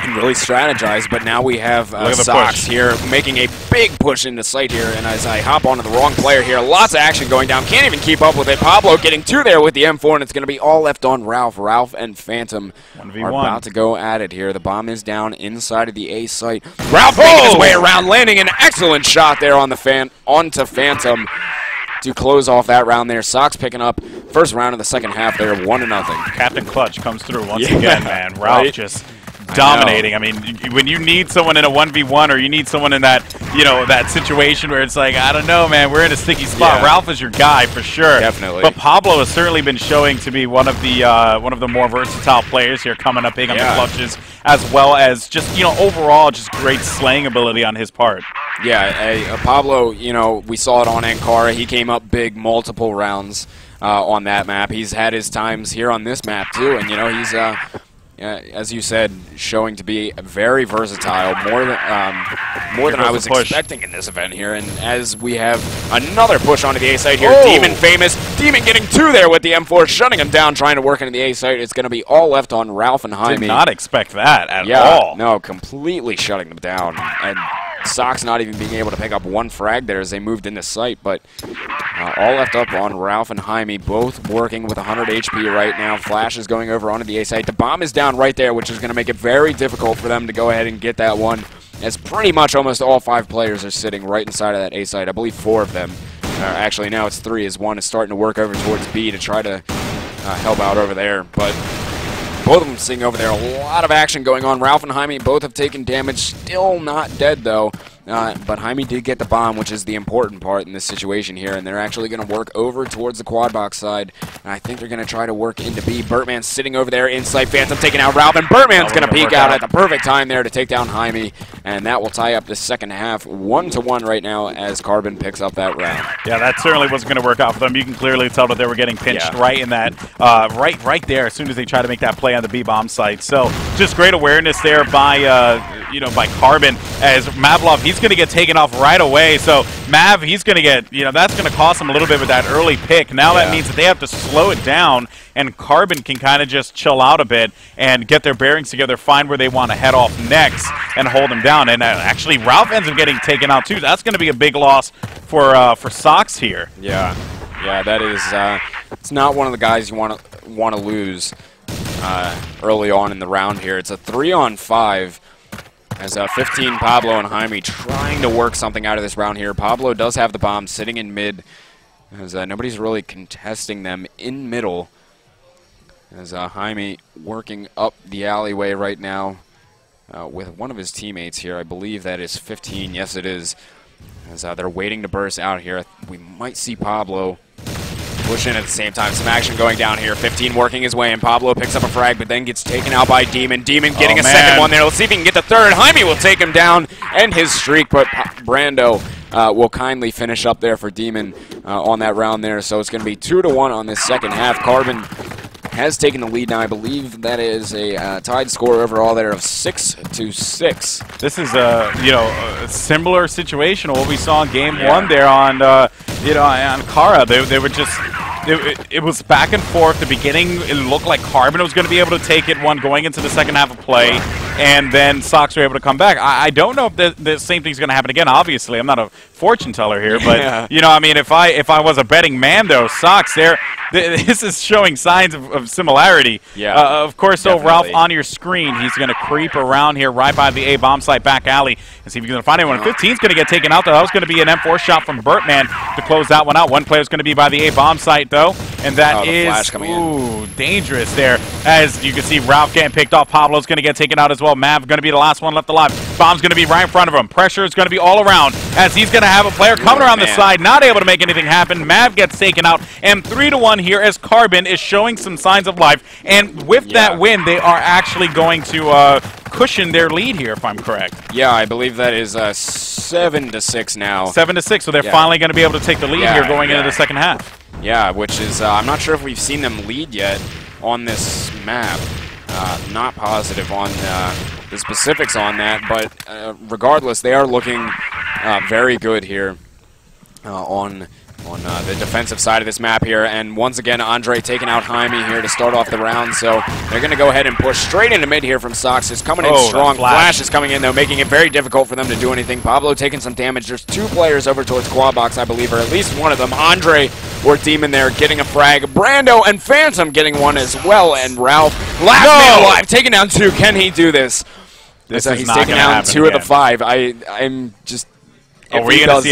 and really strategize, but now we have Sox here making a big push into sight here, and as I hop onto the wrong player here, lots of action going down, can't even keep up with it. Pablo getting two there with the M4, and it's going to be all left on Ralph. Ralph and Phantom 1v1 are about to go at it here. The bomb is down inside of the A site. Ralph making his way around, landing an excellent shot there on the onto Phantom to close off that round there. Sox picking up first round of the second half there, 1-0. Captain Clutch comes through once again, man. Ralph just dominating. I mean, when you need someone in a 1v1 or you need someone in that, you know, that situation where it's like, I don't know, man, we're in a sticky spot. Ralph is your guy for sure. Definitely. But Pablo has certainly been showing to be one of the more versatile players here, coming up big on the clutches, as well as just, you know, overall just great slaying ability on his part. Yeah, Pablo, you know, we saw it on Ankara. He came up big multiple rounds on that map. He's had his times here on this map too, and you know, he's as you said, showing to be very versatile, more than I was expecting in this event here. And as we have another push onto the A site here, Demon Famous, Demon getting two there with the M4, shutting him down, trying to work into the A site. It's going to be all left on Ralph and Jaime. Did not expect that at all. No, completely shutting them down. And Sox not even being able to pick up one frag there as they moved into sight, but all left up on Ralph and Jaime, both working with 100 HP right now. Flash is going over onto the A site. The bomb is down right there, which is going to make it very difficult for them to go ahead and get that one, as pretty much almost all 5 players are sitting right inside of that A site. I believe 4 of them. Actually, now it's 3, as one is starting to work over towards B to try to help out over there, but both of them sitting over there. A lot of action going on. Ralph and Jaime both have taken damage. Still not dead, though. But Jaime did get the bomb, which is the important part in this situation here. And they're actually going to work over towards the quad box side. And I think they're going to try to work into B. Bertman's sitting over there inside. Phantom taking out Ralph. And Bertman's going to peek out at the perfect time there to take down Jaime. And that will tie up the second half 1-1 right now as Carbon picks up that round. Yeah, that certainly wasn't going to work out for them. You can clearly tell that they were getting pinched right in that, right there as soon as they try to make that play on the B bomb site. So just great awareness there by, by Carbon, as Mavlov, he's going to get taken off right away. So Mav, he's going to get, that's going to cost him a little bit with that early pick. Now that means that they have to slow it down, and Carbon can kind of just chill out a bit and get their bearings together, find where they want to head off next, and hold them down. And actually, Ralph ends up getting taken out too. That's going to be a big loss for Sox here. Yeah, that is. It's not one of the guys you want to lose early on in the round here. It's a 3-on-5. As 15 Pablo and Jaime trying to work something out of this round here. Pablo does have the bomb sitting in mid, as nobody's really contesting them in middle. As Jaime working up the alleyway right now. with one of his teammates here. I believe that is 15. Yes, it is. As they're waiting to burst out here. We might see Pablo push in at the same time. Some action going down here. 15 working his way, and Pablo picks up a frag, but then gets taken out by Demon. Demon getting a second one there. Let's see if he can get the third. Jaime will take him down, end his streak, but Brando will kindly finish up there for Demon on that round there. So it's going to be 2-1 on this second half. Carbon has taken the lead now. I believe that is a tied score overall there of 6-6. This is a similar situation to what we saw in game one there on on Ankara. They were just it was back and forth. The beginning, it looked like Carbon was going to be able to take it going into the second half of play, and then Sox were able to come back. I don't know if the same thing's going to happen again. Obviously, I'm not a fortune teller here, but I mean, if I was a betting man, though, Sox this is showing signs of similarity. Yeah. Of course, so Ralph, on your screen, he's going to creep around here right by the A bomb site back alley and see if he's going to find anyone. 15's going to get taken out, though. That was going to be an M4 shot from Bertman to close that one out. One player is going to be by the A bomb site, though, and that is dangerous there. As you can see, Ralph getting picked off. Pablo's going to get taken out as well. Mav going to be the last one left alive. Bomb's going to be right in front of him. Pressure is going to be all around as he's going to have a player coming around the side, not able to make anything happen. Mav gets taken out, and 3-1 here as Carbon is showing some signs of life. And with that win, they are actually going to cushion their lead here, if I'm correct. Yeah, I believe that is 7-6 now. 7-6, so they're finally going to be able to take the lead here going into the second half. Yeah, which is, I'm not sure if we've seen them lead yet on this map. Not positive on the specifics on that, but regardless, they are looking very good here on the defensive side of this map here. And once again, Andre taking out Jaime here to start off the round. So they're going to go ahead and push straight into mid here from Sox. Is coming in strong. Flash is coming in, though, making it very difficult for them to do anything. Pablo taking some damage. There's two players over towards quad box, I believe, or at least one of them. Andre or Demon there getting a frag. Brando and Phantom getting one as well. And Ralph, last man alive, taking down two. Can he do this? He's taking down two of the five. I'm just... Oh, we're going to see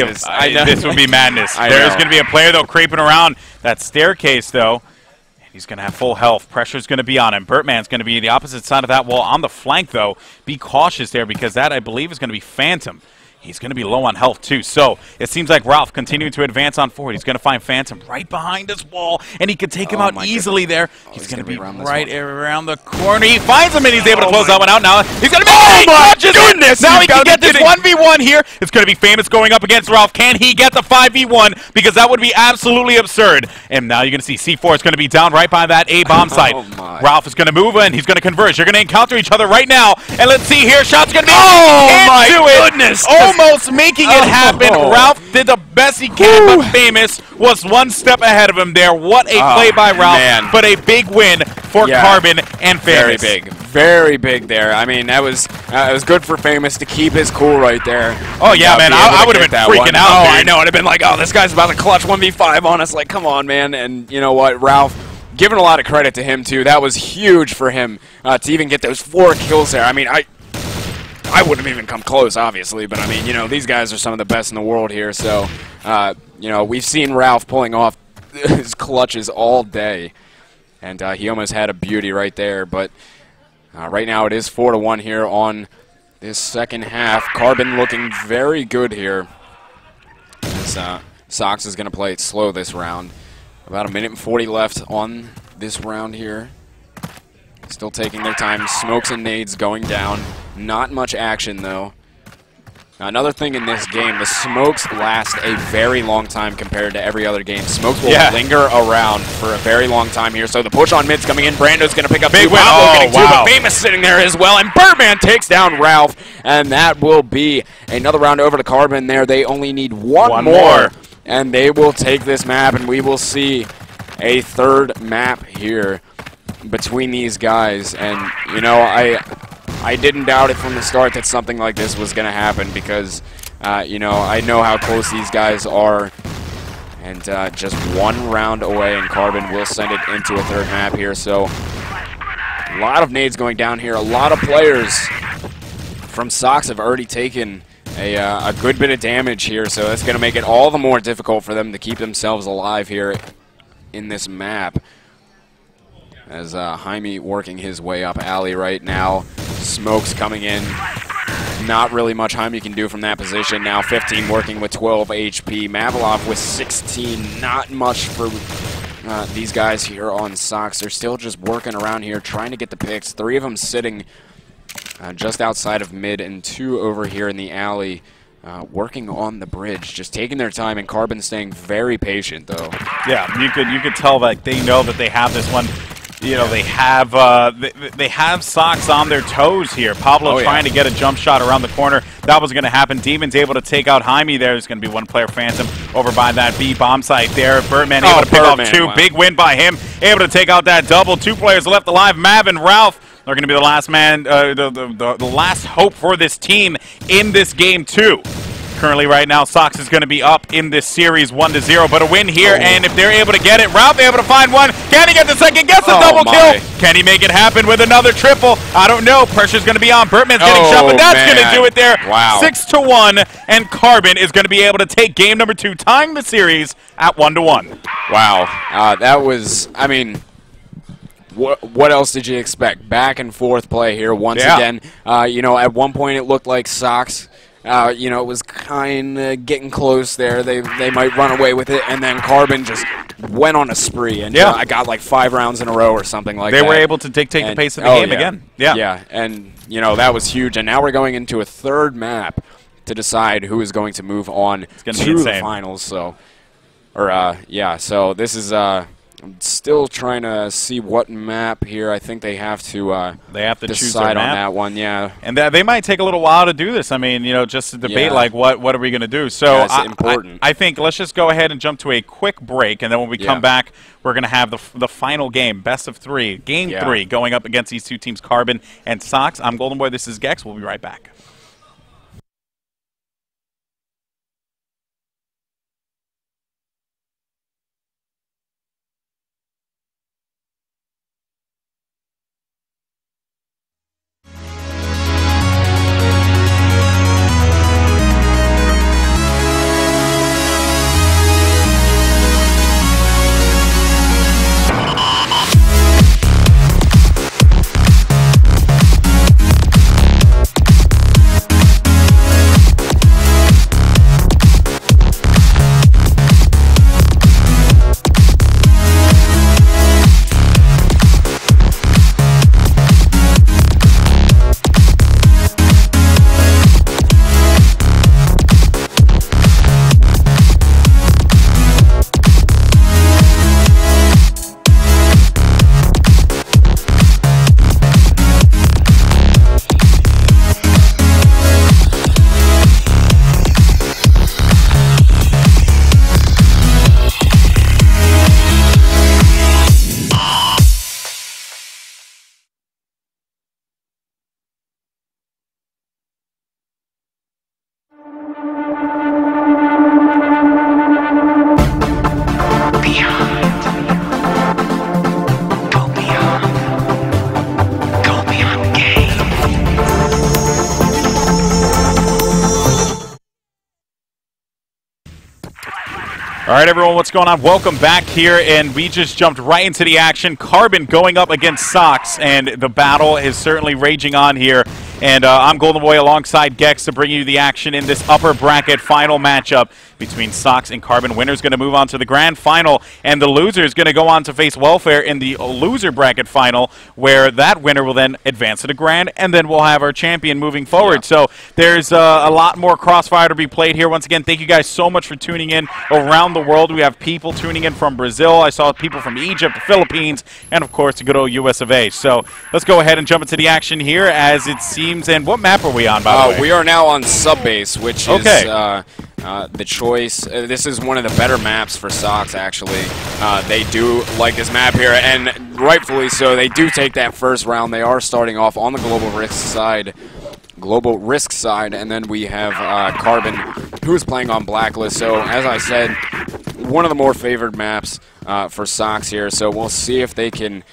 this would be madness. There's going to be a player, though, creeping around that staircase, though. He's going to have full health. Pressure's going to be on him. Bertman's going to be the opposite side of that wall on the flank, though. Be cautious there because that, I believe, is going to be Phantom. He's going to be low on health, too. So it seems like Ralph continuing to advance on forward. He's going to find Phantom right behind this wall, and he could take him out easily there. He's going to be right around the corner. He finds him, and he's able to close that one out. Now he's going to be goodness! Now he can get this 1v1 here. It's going to be Famous going up against Ralph. Can he get the 5v1? Because that would be absolutely absurd. And now you're going to see C4 is going to be down right by that A-bomb site. Ralph is going to move in. He's going to converge. You're going to encounter each other right now. And let's see here. Shot's going to be... Oh, my goodness! Almost making it happen. Ralph did the best he can, but Famous was one step ahead of him there. What a play by Ralph, but a big win for Carbon and Famous. Very big there. I mean, that was good for Famous to keep his cool right there. Oh, yeah, man. I would have been freaking out. Oh, I know. I'd have been like, oh, this guy's about to clutch 1v5 on us. Like, come on, man. And you know what? Ralph, giving a lot of credit to him, too. That was huge for him to even get those 4 kills there. I mean, I wouldn't have even come close, obviously, but I mean, these guys are some of the best in the world here, so, we've seen Ralph pulling off his clutches all day, and he almost had a beauty right there, but right now it is 4-1 here on this second half. Carbon looking very good here. As, Sox is going to play it slow this round. About 1 minute and 40 left on this round here. Still taking their time. Smokes and nades going down. Not much action, though. Another thing in this game, the smokes last a very long time compared to every other game. Smokes will linger around for a very long time here. So the push on mid's coming in. Brando's going to pick up big win. But Famous sitting there as well. And Birdman takes down Ralph. And that will be another round over to Carbon there. They only need one more. And they will take this map, and we will see a third map here between these guys. And, I didn't doubt it from the start that something like this was going to happen because, I know how close these guys are. And just one round away, and Carbon will send it into a third map here. So a lot of nades going down here. A lot of players from Sox have already taken a good bit of damage here. So that's going to make it all the more difficult for them to keep themselves alive here in this map. As Jaime working his way up alley right now. Smokes coming in. Not really much harm you can do from that position. Now 15 working with 12 HP. Mavalov with 16. Not much for these guys here on Sox. They're still just working around here, trying to get the picks. 3 of them sitting just outside of mid, and 2 over here in the alley, working on the bridge, just taking their time. And Carbon staying very patient, though. Yeah, you could tell that they know that they have this one. You know, they have Sox on their toes here. Pablo trying to get a jump shot around the corner. That was going to happen. Demon's able to take out Jaime there. There's going to be one player Phantom over by that B bomb site there. Birdman able to pick up 2. Wow. Big win by him. Able to take out that double. 2 players left alive. Mav and Ralph are going to be the last man, the last hope for this team in this game 2. Currently, right now, Sox is going to be up in this series 1-0, but a win here, and if they're able to get it, Ralph able to find one. Can he get the second? Gets a double kill. Can he make it happen with another triple? I don't know. Pressure's going to be on. Birdman's getting shot, but that's going to do it there. Wow. 6-1, and Carbon is going to be able to take game number 2, tying the series at 1-1. Wow. That was, I mean, what else did you expect? Back and forth play here once again. You know, at one point it looked like Sox, you know, it was kind of getting close there. They might run away with it, and then Carbon just went on a spree, and I got like 5 rounds in a row or something like that. They were able to dictate the pace of the game again. Yeah, and you know, that was huge. And now we're going into a 3rd map to decide who is going to move on to the finals. So, so this is I'm still trying to see what map here. I think they have to decide choose on that one, And they might take a little while to do this. I mean, you know, just to debate like what are we going to do. So it's important. I think let's just go ahead and jump to a quick break, and then when we come back, we're going to have the final game, best of 3, game 3, going up against these 2 teams, Carbon and Sox. I'm Golden Boy. This is Gex. We'll be right back. All right, everyone, what's going on? Welcome back here, and we just jumped right into the action. Carbon going up against Sox, and the battle is certainly raging on here. And I'm Golden Boy alongside Gex to bring you the action in this upper bracket final matchup between Sox and Carbon. Winner's going to move on to the grand final, and the loser is going to go on to face Welfare in the loser bracket final, where that winner will then advance to the grand, and then we'll have our champion moving forward. So there's a lot more Crossfire to be played here. Once again, thank you guys so much for tuning in around the world. We have people tuning in from Brazil. I saw people from Egypt, the Philippines, and of course the good old US of A. So let's go ahead and jump into the action here as it seems. And what map are we on, by the way? We are now on Subbase, which is the choice. This is one of the better maps for Sox, actually. They do like this map here, and rightfully so. They do take that first round. They are starting off on the global risk side, and then we have Carbon, who is playing on Blacklist. So, as I said, one of the more favored maps for Sox here, so we'll see if they can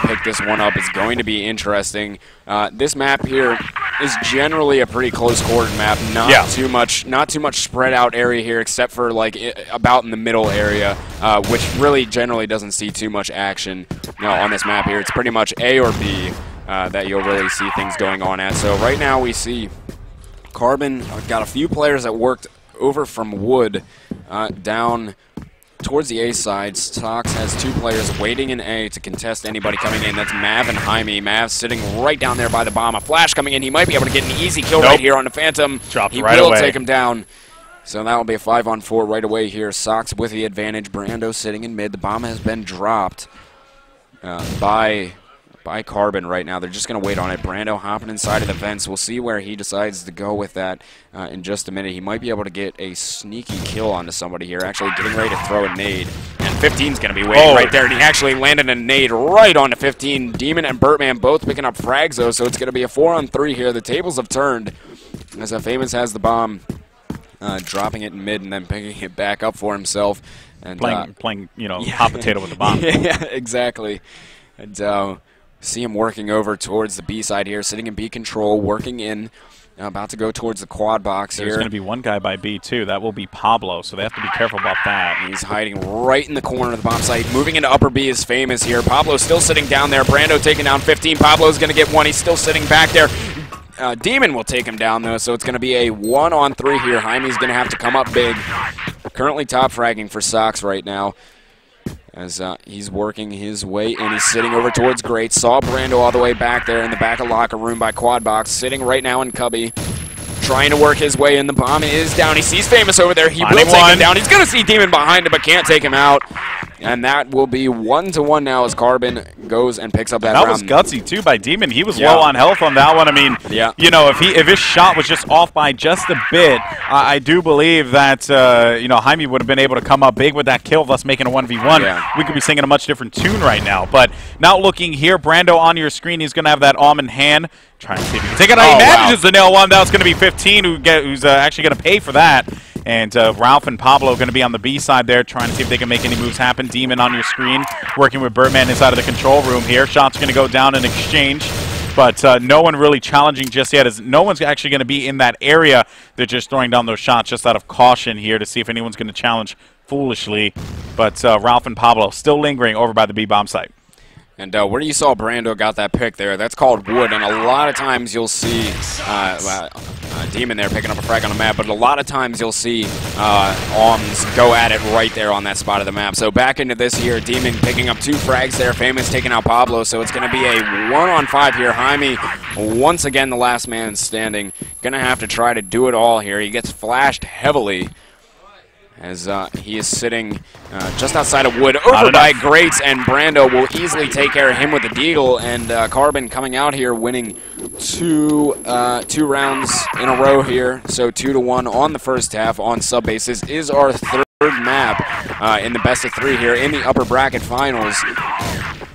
pick this one up. It's going to be interesting. This map here is generally a pretty close-quartered map. Not too much spread out area here, except for like about in the middle area, which really generally doesn't see too much action on this map here. It's pretty much A or B. that you'll really see things going on at. So right now we see Carbon got a few players that worked over from Wood down towards the A side. Sox has 2 players waiting in A to contest anybody coming in. That's Mav and Jaime. Mav sitting right down there by the bomb. A flash coming in. He might be able to get an easy kill right here on the Phantom. Dropped he right will away. take him down. So that will be a 5-on-4 right away here. Sox with the advantage. Brando sitting in mid. The bomb has been dropped by Carbon right now. They're just going to wait on it. Brando hopping inside of the vents. We'll see where he decides to go with that in just a minute. He might be able to get a sneaky kill onto somebody here. Actually getting ready to throw a nade. And 15's going to be waiting right there. And he actually landed a nade right onto 15. Demon and Bertman both picking up frags, though, so it's going to be a 4-on-3 here. The tables have turned as Famous has the bomb, dropping it in mid and then picking it back up for himself. And playing hot potato with the bomb. Yeah, exactly. And see him working over towards the B side here, sitting in B control, working in, about to go towards the quad box here. There's going to be one guy by B, too. That will be Pablo, so they have to be careful about that. He's hiding right in the corner of the bomb site. Moving into upper B is Famous here. Pablo still sitting down there. Brando taking down 15. Pablo's going to get 1. He's still sitting back there. Demon will take him down, though, so it's going to be a 1-on-3 here. Jaime's going to have to come up big. Currently top fragging for Sox right now, as he's working his way in. He's sitting over towards Great. Saw Brando all the way back there in the back of locker room by Quad Box. Sitting right now in Cubby. Trying to work his way in. The bomb is down. He sees Famous over there. He will take him down. He's going to see Demon behind him, but can't take him out. And that will be 1-1 now as Carbon goes and picks up that round. That was gutsy, too, by Demon. He was low on health on that one. I mean, if his shot was just off by just a bit, I do believe that, Jaime would have been able to come up big with that kill, thus making a 1v1. Yeah. We could be singing a much different tune right now. But now looking here, Brando on your screen, he's going to have that arm in hand. Trying to see if he can take it out. He manages to nail one. That's going to be 15, who's actually going to pay for that. And Ralph and Pablo going to be on the B side there, trying to see if they can make any moves happen. Demon on your screen, working with Birdman inside of the control room here. Shots going to go down in exchange, but no one really challenging just yet, as no one's actually going to be in that area. They're just throwing down those shots just out of caution here to see if anyone's going to challenge foolishly. But Ralph and Pablo still lingering over by the B-bomb site. And where you saw Brando got that pick there, that's called Wood, and a lot of times you'll see Demon there picking up a frag on the map, but a lot of times you'll see Alms go at it right there on that spot of the map. So back into this here, Demon picking up 2 frags there, Famous taking out Pablo, so it's going to be a 1-on-5 here. Jaime, once again the last man standing, going to have to try to do it all here. He gets flashed heavily, as he is sitting just outside of Wood, over by Greats, and Brando will easily take care of him with the deagle, and Carbon coming out here winning two rounds in a row here, so 2-1 on the first half on sub basis is our third map in the best of 3 here in the upper bracket finals.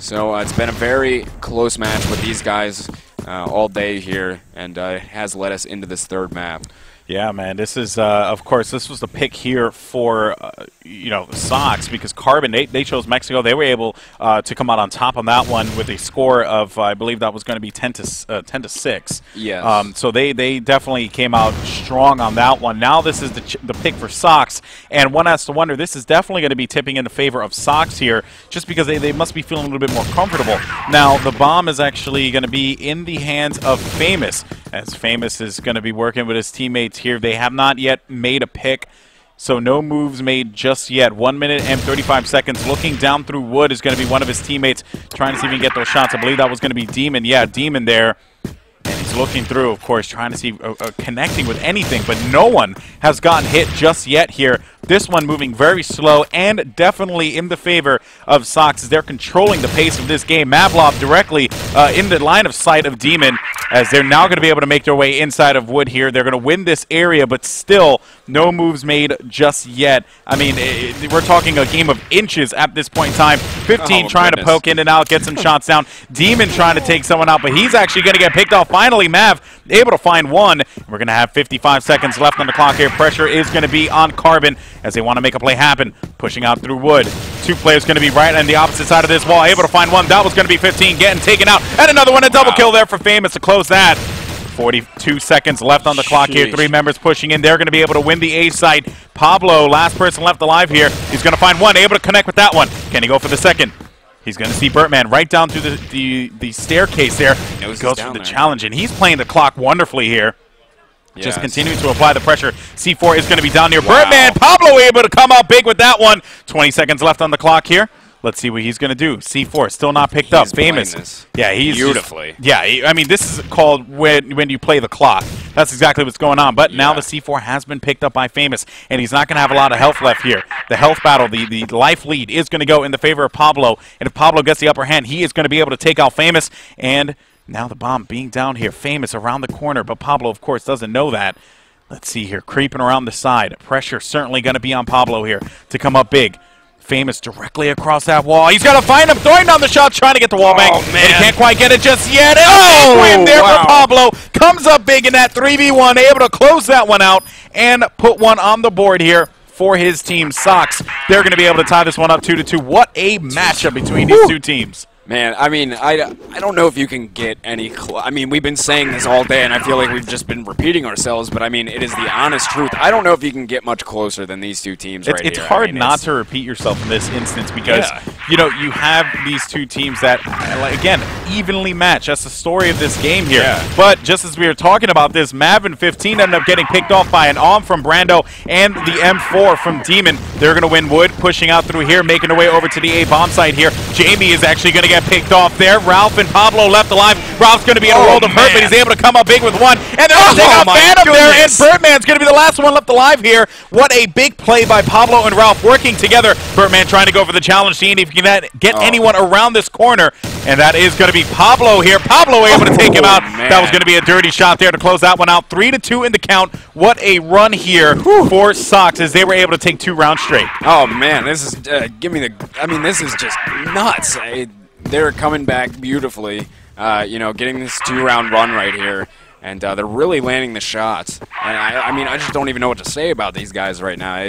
So it's been a very close match with these guys all day here, and it has led us into this third map. Yeah, man, this is, of course, this was the pick here for, Sox, because Carbon, they chose Mexico. They were able to come out on top on that one with a score of, I believe that was going to be 10-6. Yes. So they definitely came out strong on that one. Now this is the pick for Sox, and one has to wonder, this is definitely going to be tipping in favor of Sox here, just because they must be feeling a little bit more comfortable. Now, the bomb is actually going to be in the hands of Famous, as Famous is going to be working with his teammates here. They have not yet made a pick, so no moves made just yet. 1 minute and 35 seconds. Looking down through Wood is going to be one of his teammates, trying to see if he can get those shots. I believe that was going to be Demon. Yeah, Demon there. And he's looking through, of course, trying to see connecting with anything, but no one has gotten hit just yet here. This one moving very slow and definitely in the favor of Sox as they're controlling the pace of this game. Mavlov directly in the line of sight of Demon, as they're now going to be able to make their way inside of Wood here. They're going to win this area, but still no moves made just yet. I mean, we're talking a game of inches at this point in time. 15 trying to poke in and out, get some shots down. Demon trying to take someone out, but he's actually going to get picked off. Finally, Mav able to find one. We're going to have 55 seconds left on the clock here. Pressure is going to be on Carbon as they want to make a play happen. Pushing out through Wood. 2 players going to be right on the opposite side of this wall. Able to find one. That was going to be 15. Getting taken out. And another one. A double kill there for Famous to close that. 42 seconds left on the clock here. 3 members pushing in. They're going to be able to win the A site. Pablo, last person left alive here. He's going to find one. Able to connect with that one. Can he go for the second? He's going to see Birdman right down through the staircase there. He goes for the challenge, and he's playing the clock wonderfully here. Yes. Just continuing to apply the pressure. C4 is going to be down near Birdman. Pablo able to come out big with that one. 20 seconds left on the clock here. Let's see what he's going to do. C4 still not picked up. Famous. Yeah, he's beautifully. I mean, this is called when you play the clock. That's exactly what's going on. But now the C4 has been picked up by Famous, and he's not going to have a lot of health left here. The health battle, the life lead is going to go in the favor of Pablo. And if Pablo gets the upper hand, he is going to be able to take out Famous. And now the bomb being down here. Famous around the corner, but Pablo, of course, doesn't know that. Let's see here. Creeping around the side. Pressure certainly going to be on Pablo here to come up big. Famous directly across that wall. He's got to find him, throwing down the shot, trying to get the wall back. Man. He can't quite get it just yet. Oh, win there for Pablo. Comes up big in that 3v1, able to close that one out and put one on the board here for his team. Sox, they're going to be able to tie this one up 2-2. What a matchup between these two teams. Man, I mean, I don't know if you can get any I mean, we've been saying this all day, and I feel like we've just been repeating ourselves, but I mean, it is the honest truth. I don't know if you can get much closer than these two teams right here. It's hard not to repeat yourself in this instance because, you know, you have these two teams that, again, evenly match. That's the story of this game here. But just as we were talking about this, Mav and 15 ended up getting picked off by an AWM from Brando and the M4 from Demon. They're going to win wood, pushing out through here, making their way over to the A-bomb site here. Jamie is actually going to get picked off there. Ralph and Pablo left alive. Ralph's going to be in a world of hurt, but he's able to come up big with one. And they're going to take out Phantom there, and Birdman's going to be the last one left alive here. What a big play by Pablo and Ralph working together. Birdman trying to go for the challenge, seeing if he can get anyone around this corner. And that is going to be Pablo here. Pablo able to take him out. That was going to be a dirty shot there to close that one out. 3-2 in the count. What a run here for Sox as they were able to take 2 rounds straight. Oh, man. This is, I mean, this is just nuts. They're coming back beautifully, you know, getting this 2-round run right here, and they're really landing the shots. And I mean, I just don't even know what to say about these guys right now.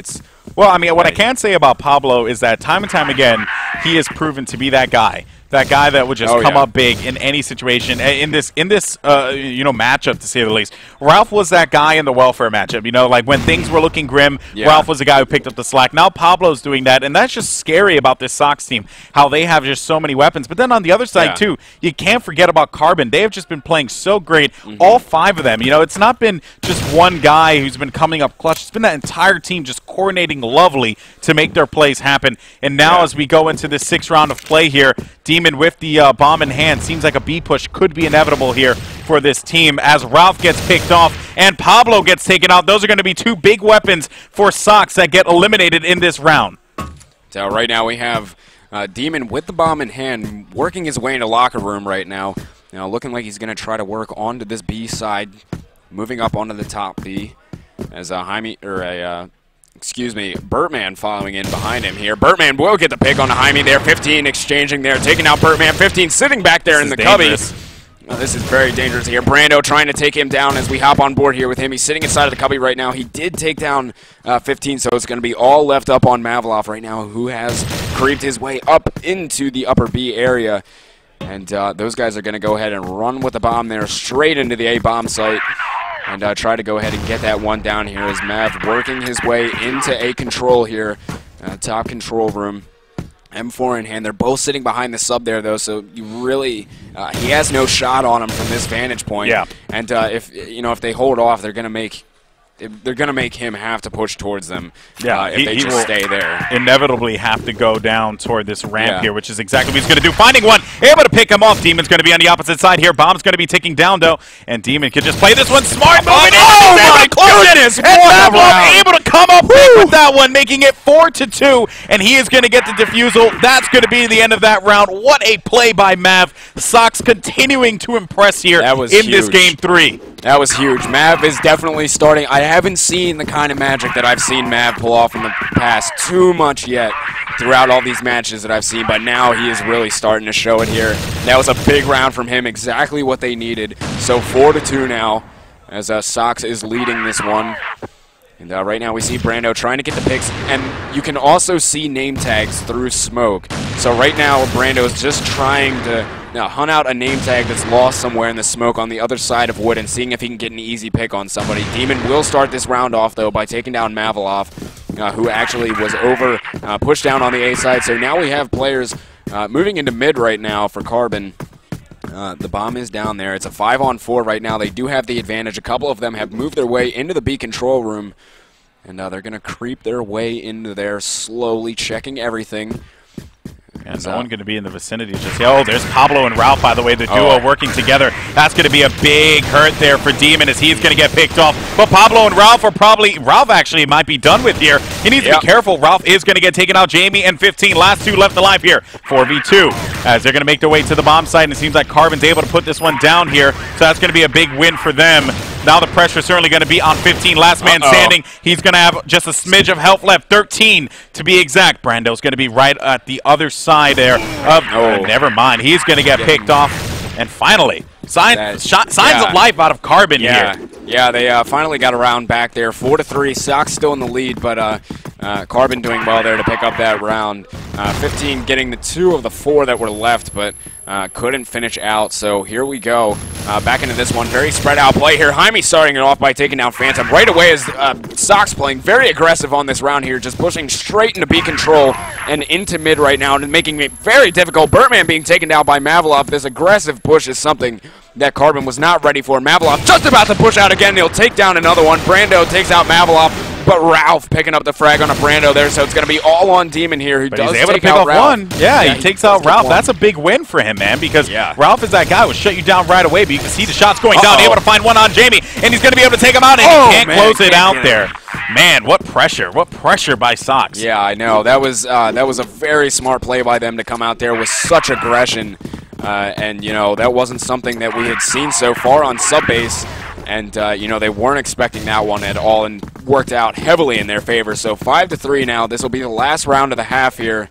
Well, I mean, what I can say about Pablo is that time and time again, he has proven to be that guy. That guy that would just come up big in any situation. In this you know, matchup, to say the least. Ralph was that guy in the welfare matchup. You know, like when things were looking grim, Ralph was the guy who picked up the slack. Now Pablo's doing that, and that's just scary about this Sox team, how they have just so many weapons. But then on the other side, too, you can't forget about Carbon. They have just been playing so great, all 5 of them. You know, it's not been just one guy who's been coming up clutch. It's been that entire team just coordinating lovely to make their plays happen. And now as we go into this 6th round of play here, Demon with the bomb in hand. Seems like a B push could be inevitable here for this team as Ralph gets picked off and Pablo gets taken out. Those are going to be 2 big weapons for Sox that get eliminated in this round. So right now we have Demon with the bomb in hand, working his way into locker room right now. Now looking like he's going to try to work onto this B side, moving up onto the top B as Birdman following in behind him here. Birdman will get the pick on Jaime there. 15 exchanging there, taking out Birdman. 15 sitting back there in the cubby. This is very dangerous here. Brando trying to take him down as we hop on board here with him. He's sitting inside of the cubby right now. He did take down 15, so it's going to be all left up on Mavlov right now, who has creeped his way up into the upper B area. And those guys are going to go ahead and run with the bomb there straight into the A-bomb site. And try to go ahead and get that one down here as Mav working his way into A control here. Top control room. M4 in hand. They're both sitting behind the sub there, though, so you really he has no shot on him from this vantage point. Yeah. And if they hold off, they're going to make him have to push towards them if they just stay there. Inevitably have to go down toward this ramp here, which is exactly what he's going to do. Finding one, able to pick him off. Demon's going to be on the opposite side here. Bomb's going to be ticking down, though, and Demon could just play this one smart. Moving in. Oh, my goodness. And Mavlov able to come up big with that one, making it 4-2, and he is going to get the defusal. That's going to be the end of that round. What a play by Mav. Sox continuing to impress here in this game 3. That was huge. Mav is definitely starting. I haven't seen the kind of magic that I've seen Mav pull off in the past too much yet throughout all these matches that I've seen, but now he is really starting to show it here. That was a big round from him, exactly what they needed. So 4-2 now as Sox is leading this one. And right now we see Brando trying to get the picks, and you can also see name tags through smoke. So right now Brando is just trying to hunt out a name tag that's lost somewhere in the smoke on the other side of wood and seeing if he can get an easy pick on somebody. Demon will start this round off, though, by taking down Mavlov, who actually was pushed down on the A side. So now we have players Moving into mid right now for Carbon. The bomb is down there. It's a 5-on-4 right now. They do have the advantage. A couple of them have moved their way into the B control room, and they're going to creep their way into there, slowly checking everything. And no one going to be in the vicinity just yet. Oh, there's Pablo and Ralph, by the way, the duo working together. That's going to be a big hurt there for Demon as he's going to get picked off. But Pablo and Ralph are probably, Ralph actually might be done with here. He needs to be careful. Ralph is going to get taken out. Jamie and 15, last two left alive here. 4v2 as they're going to make their way to the bomb site, and it seems like Carbon's able to put this one down here. So that's going to be a big win for them. Now the pressure is certainly going to be on 15. Last man standing. He's going to have just a smidge of health left. 13 to be exact. Brando's going to be right at the other side there. Never mind. He's going to get picked off. And finally, signs of life out of Carbon here. Yeah, they finally got around back there. 4-3. Sox still in the lead, but Carbon doing well there to pick up that round. 15 getting the 2 of the 4 that were left, but couldn't finish out. So here we go. Back into this one. Very spread out play here. Jaime starting it off by taking down Phantom. Right away is Sox playing very aggressive on this round here, just pushing straight into B control and into mid right now, and making it very difficult. Birdman being taken down by Mavalov. This aggressive push is something that Carbon was not ready for. Mavalov just about to push out again. He'll take down another one. Brando takes out Mavalov, but Ralph picking up the frag on a Brando there, so it's going to be all on Demon here, who does able to pick off one. Yeah, he takes out Ralph. That's a big win for him, man, because Ralph is that guy who will shut you down right away, but you can see the shots going down. Able to find one on Jamie, and he's going to be able to take him out, and he can't close it out there. Man, what pressure. What pressure by Sox. Yeah, I know. That was a very smart play by them to come out there with such aggression. And, you know, that wasn't something that we had seen so far on Subbase. And, you know, they weren't expecting that one at all and worked out heavily in their favor. So 5-3 now. This will be the last round of the half here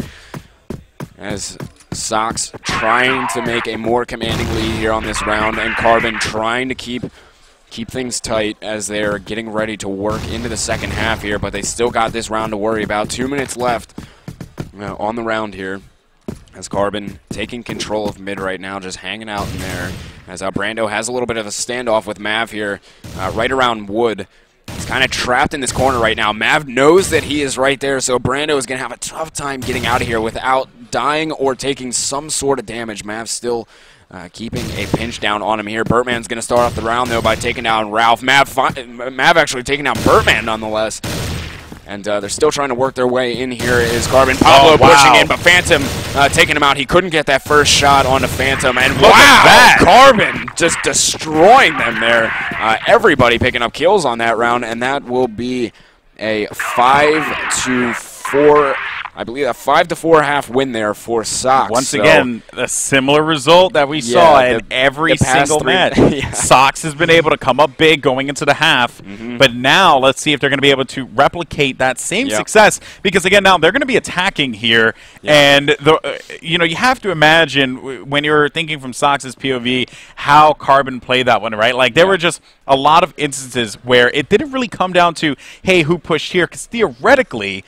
as Sox trying to make a more commanding lead here on this round, and Carbon trying to keep things tight as they're getting ready to work into the second half here. But they still got this round to worry about. 2 minutes left on the round here. As Carbon taking control of mid right now, just hanging out in there. As Brando has a little bit of a standoff with Mav here, right around Wood. He's kind of trapped in this corner right now. Mav knows that he is right there, so Brando is going to have a tough time getting out of here without dying or taking some sort of damage. Mav still keeping a pinch down on him here. Birdman's going to start off the round, though, by taking down Ralph. Mav actually taking down Birdman, nonetheless. And they're still trying to work their way in here is Carbon. Pablo pushing in, but Phantom taking him out. He couldn't get that first shot onto Phantom. And look at that! Carbon just destroying them there. Everybody picking up kills on that round, and that will be a 5-4. I believe a 5-4 half win there for Sox. Once again, a similar result that we saw in every single match. Sox has been able to come up big going into the half, but now let's see if they're going to be able to replicate that same success. Because again, now they're going to be attacking here, and you know, you have to imagine when you're thinking from Sox's POV how Carbon played that one, right? Like there were just a lot of instances where it didn't really come down to, hey, who pushed here? Because theoretically,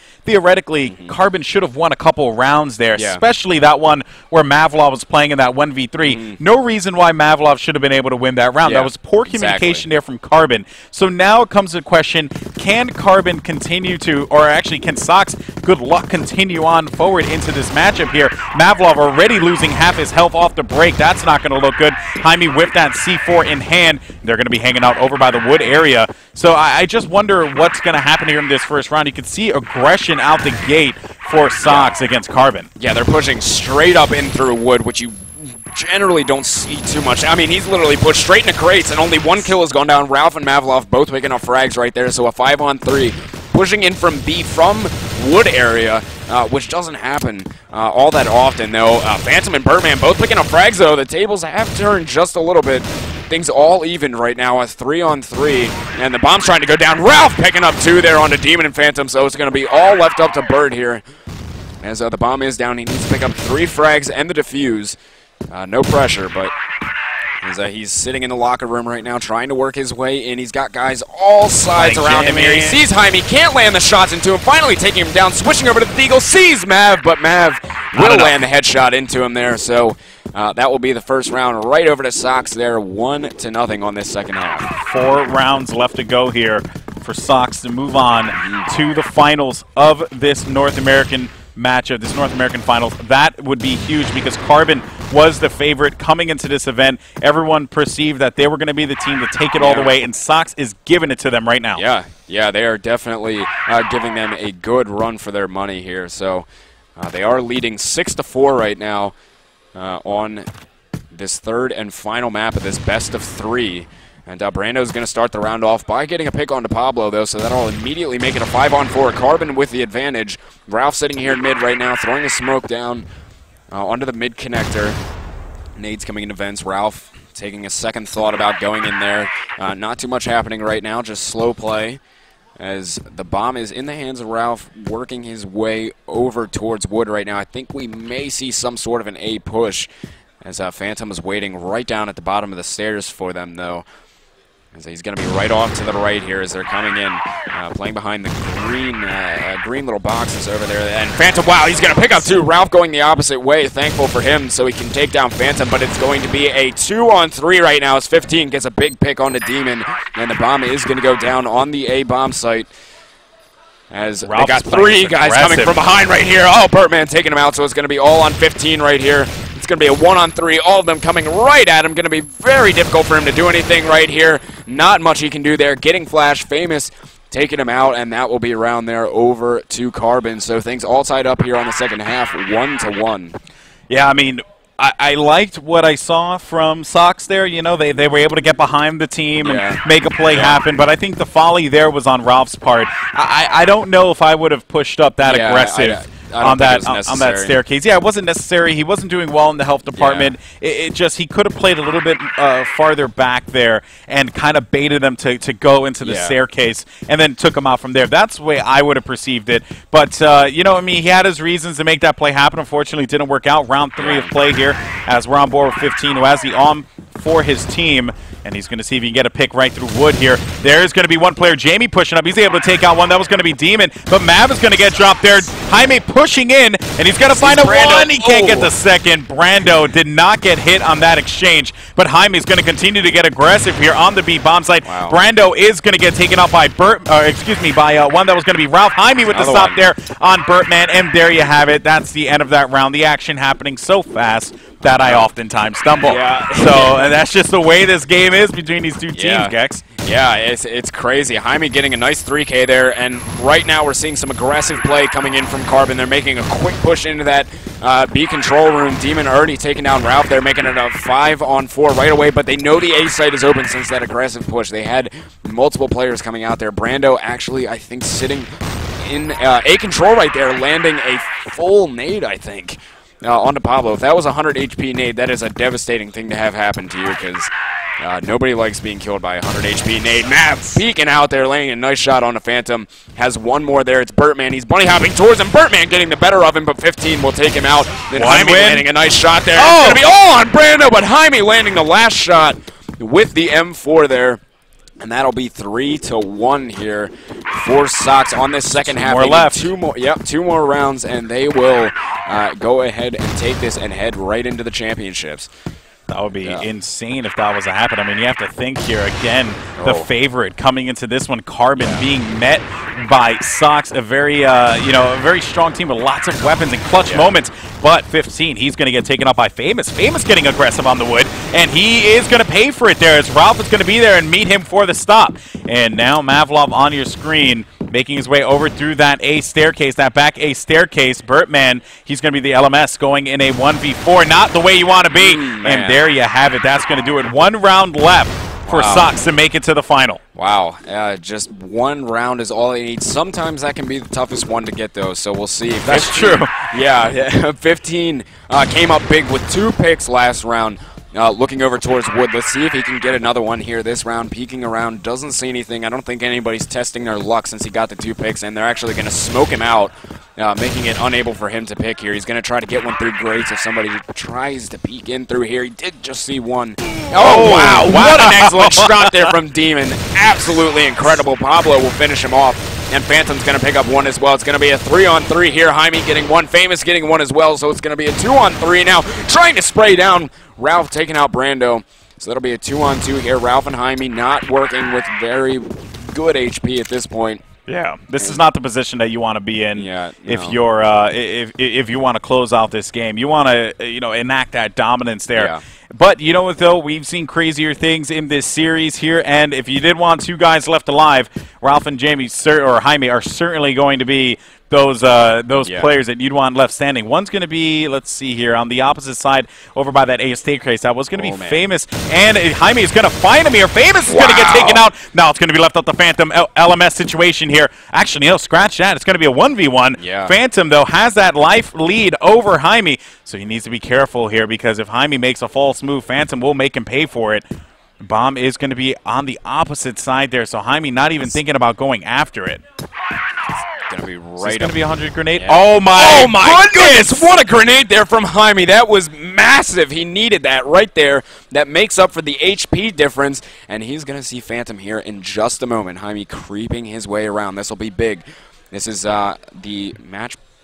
Carbon should have won a couple rounds there, especially that one where Mavalov was playing in that 1v3. No reason why Mavalov should have been able to win that round. That was poor communication there from Carbon. So now it comes to the question, can Carbon continue to, or actually can Sox, good luck, continue on forward into this matchup here? Mavalov already losing half his health off the break. That's not going to look good. Jaime with that C4 in hand. They're going to be hanging out over by the wood area. So I just wonder what's going to happen here in this first round. You can see aggression out the gate for Sox against Carbon. Yeah, they're pushing straight up in through wood, which you generally don't see too much. I mean, he's literally pushed straight into crates, and only one kill has gone down. Ralph and Mavalov both picking up frags right there, so a 5-on-3. Pushing in from B from wood area, which doesn't happen all that often, though. Phantom and Birdman both picking up frags, though. The tables have turned just a little bit. Things all even right now at 3-on-3, and the bomb's trying to go down. Ralph picking up 2 there onto Demon and Phantom, so it's going to be all left up to Bird here. As the bomb is down, he needs to pick up 3 frags and the defuse. No pressure, but as he's sitting in the locker room right now trying to work his way in. He's got guys all sides around him here. He sees Jaime, can't land the shots into him, finally taking him down, switching over to the Deagle, sees Mav, but Mav will land the headshot into him there, so that will be the first round right over to Sox there, 1-0 on this second half. 4 rounds left to go here for Sox to move on to the finals of this North American matchup, this North American Finals, that would be huge because Carbon was the favorite coming into this event. Everyone perceived that they were going to be the team to take it all the way, and Sox is giving it to them right now. Yeah, they are definitely giving them a good run for their money here. So they are leading 6-4 right now on this third and final map of this best of 3. And Brando's going to start the round off by getting a pick onto Pablo, though, so that'll immediately make it a 5-on-4. Carbon with the advantage. Ralph sitting here in mid right now, throwing a smoke down onto the mid connector. Nades coming into vents. Ralph taking a second thought about going in there. Not too much happening right now, just slow play. As the bomb is in the hands of Ralph, working his way over towards Wood right now. I think we may see some sort of an A push, as Phantom is waiting right down at the bottom of the stairs for them, though. As he's going to be right off to the right here as they're coming in, playing behind the green little boxes over there. And Phantom, wow, he's going to pick up 2. Ralph going the opposite way, thankful for him, so he can take down Phantom, but it's going to be a 2-on-3 right now as 15 gets a big pick on the Demon, and the bomb is going to go down on the A bomb site. As Ralph, they got 3 guys coming from behind right here. Oh, Bertman taking him out, so it's going to be all on 15 right here. It's going to be a 1-on-3, all of them coming right at him. Going to be very difficult for him to do anything right here. Not much he can do there. Getting Flash, Famous taking him out, and that will be around there over to Carbon. So things all tied up here on the second half, 1-1. Yeah, I mean, I liked what I saw from Sox there. You know, they were able to get behind the team and make a play happen, but I think the folly there was on Ralph's part. I don't know if I would have pushed up that aggressive. On that staircase. Yeah, it wasn't necessary. He wasn't doing well in the health department. It just, he could have played a little bit farther back there and kind of baited them to go into the staircase and then took him out from there. That's the way I would have perceived it. But, you know, I mean, he had his reasons to make that play happen. Unfortunately, it didn't work out. Round 3 of play here as we're on board with 15, who has the arm for his team. And he's going to see if he can get a pick right through Wood here. There's going to be one player, Jamie, pushing up. He's able to take out one. That was going to be Demon. But Mav is going to get dropped there. Jaime pushing in, and he's going to find a one. He can't get the second. Brando did not get hit on that exchange. But Jaime is going to continue to get aggressive here on the B bomb site. Wow. Brando is going to get taken out by one that was going to be Ralph. Jaime with the stop there on Bertman. And there you have it. That's the end of that round. The action happening so fast that I oftentimes stumble. So and that's just the way this game is between these two teams, Gex. Yeah, it's crazy. Jaime getting a nice 3K there, and right now we're seeing some aggressive play coming in from Carbon. They're making a quick push into that B control room. Demon already taking down Ralph. They're making it a 5-on-4 right away, but they know the A site is open since that aggressive push. They had multiple players coming out there. Brando actually, I think, sitting in A control right there, landing a full nade, I think. On to Pablo. If that was a 100 HP nade, that is a devastating thing to have happen to you because nobody likes being killed by a 100 HP nade. Mav peeking out there, laying a nice shot on the Phantom. Has one more there. It's Bertman. He's bunny hopping towards him. Bertman getting the better of him, but 15 will take him out. Then Jaime landing a nice shot there. It's going to be all on Brando, but Jaime landing the last shot with the M4 there. And that'll be 3-1 here for Sox on this second half. More left. Two more rounds, and they will go ahead and take this and head right into the championships. That would be insane if that was to happen. I mean, you have to think here again, the favorite coming into this one, Carbon being met by Sox, a very, a very strong team with lots of weapons and clutch moments. But 15, he's going to get taken up by Famous. Famous getting aggressive on the wood, and he is going to pay for it there as Ralph is going to be there and meet him for the stop. And now Mavlov on your screen, making his way over through that A staircase, that back A staircase. Bertman, he's going to be the LMS going in a 1v4, not the way you want to be. And there you have it. That's going to do it. 1 round left for Sox to make it to the final. Wow. Just 1 round is all they need. Sometimes that can be the toughest one to get, though, so we'll see. That's true. Yeah, 15 came up big with 2 picks last round. Looking over towards Wood. Let's see if he can get another one here this round. Peeking around, doesn't see anything. I don't think anybody's testing their luck since he got the 2 picks, and they're actually going to smoke him out, making it unable for him to pick here. He's going to try to get one through grates if somebody tries to peek in through here. He did just see one. Oh, wow. What an excellent shot there from Demon. Absolutely incredible. Pablo will finish him off. And Phantom's going to pick up 1 as well. It's going to be a 3-on-3 here. Jaime getting 1. Famous getting 1 as well. So it's going to be a 2-on-3 now. Trying to spray down Ralph, taking out Brando. So that'll be a 2-on-2 here. Ralph and Jaime not working with very good HP at this point. Yeah, this is not the position that you want to be in. Yeah, if you're if you want to close out this game, you want to enact that dominance there. Yeah. But you know what though, we've seen crazier things in this series here, and if you did want 2 guys left alive, Ralph and Jaime are certainly going to be those players that you'd want left standing. One's going to be, let's see here, on the opposite side over by that AS Staircase. That was going to be Famous, and Jaime is going to find him here. Famous is going to get taken out. Now it's going to be left out the Phantom LMS situation here. Actually, no, scratch that. It's going to be a 1v1. Yeah. Phantom, though, has that life lead over Jaime, so he needs to be careful here because if Jaime makes a false move, Phantom will make him pay for it. Bomb is going to be on the opposite side there, so Jaime not even thinking about going after it. Gonna be right. It's gonna be 100 grenade. Yeah. Oh my goodness! What a grenade there from Jaime. That was massive. He needed that right there. That makes up for the HP difference, and he's gonna see Phantom here in just a moment. Jaime creeping his way around. This will be big. This is the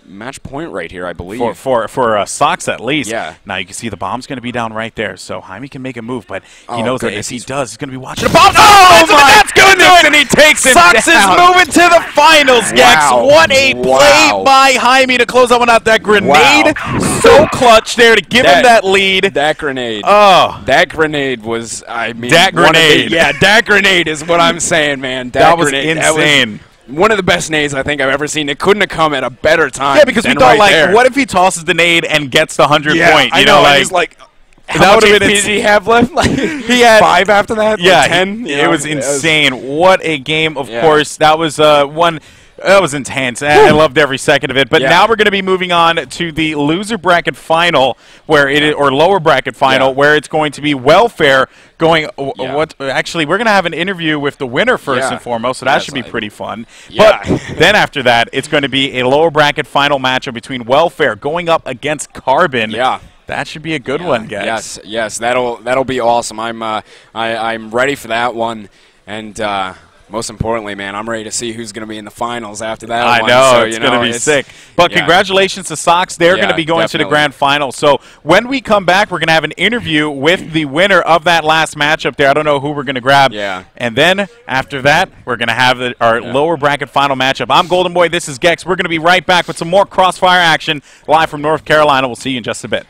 match point right here, I believe. For Sox at least. Yeah. Now you can see the bomb's going to be down right there, so Jaime can make a move, but he Oh, knows goodness. that if he does, he's going to be watching the bomb. Oh my goodness! And he takes him Sox down. is moving to the finals, Gex. Wow. What a play by Jaime to close that one out. That grenade, so clutch there to give him that lead. That grenade. Oh. That grenade was, I mean. That grenade. Yeah, that grenade is what I'm saying, man. That was grenade, insane. That was one of the best nades I think I've ever seen. It couldn't have come at a better time. Yeah, because we thought, right there. what if he tosses the nade and gets the 100 point? I know, like how much HP did he have left? Like, he had 5 after that? Yeah, 10? It was insane. What a game, of course. That was one. That was intense. I loved every second of it. But now we're going to be moving on to the loser bracket final, where it is, or lower bracket final, where it's going to be Welfare going. Actually, we're going to have an interview with the winner first and foremost, so that should be pretty fun. But then after that, it's going to be a lower bracket final matchup between Welfare going up against Carbon. Yeah. That should be a good one, guys. Yes, that'll be awesome. I'm ready for that one, and most importantly, man, I'm ready to see who's going to be in the finals after that. I know, it's going to be sick. But congratulations to Sox. They're going to be going to the grand final. So when we come back, we're going to have an interview with the winner of that last matchup there. I don't know who we're going to grab. Yeah. And then after that, we're going to have our lower bracket final matchup. I'm Golden Boy. This is Gex. We're going to be right back with some more Crossfire action live from North Carolina. We'll see you in just a bit.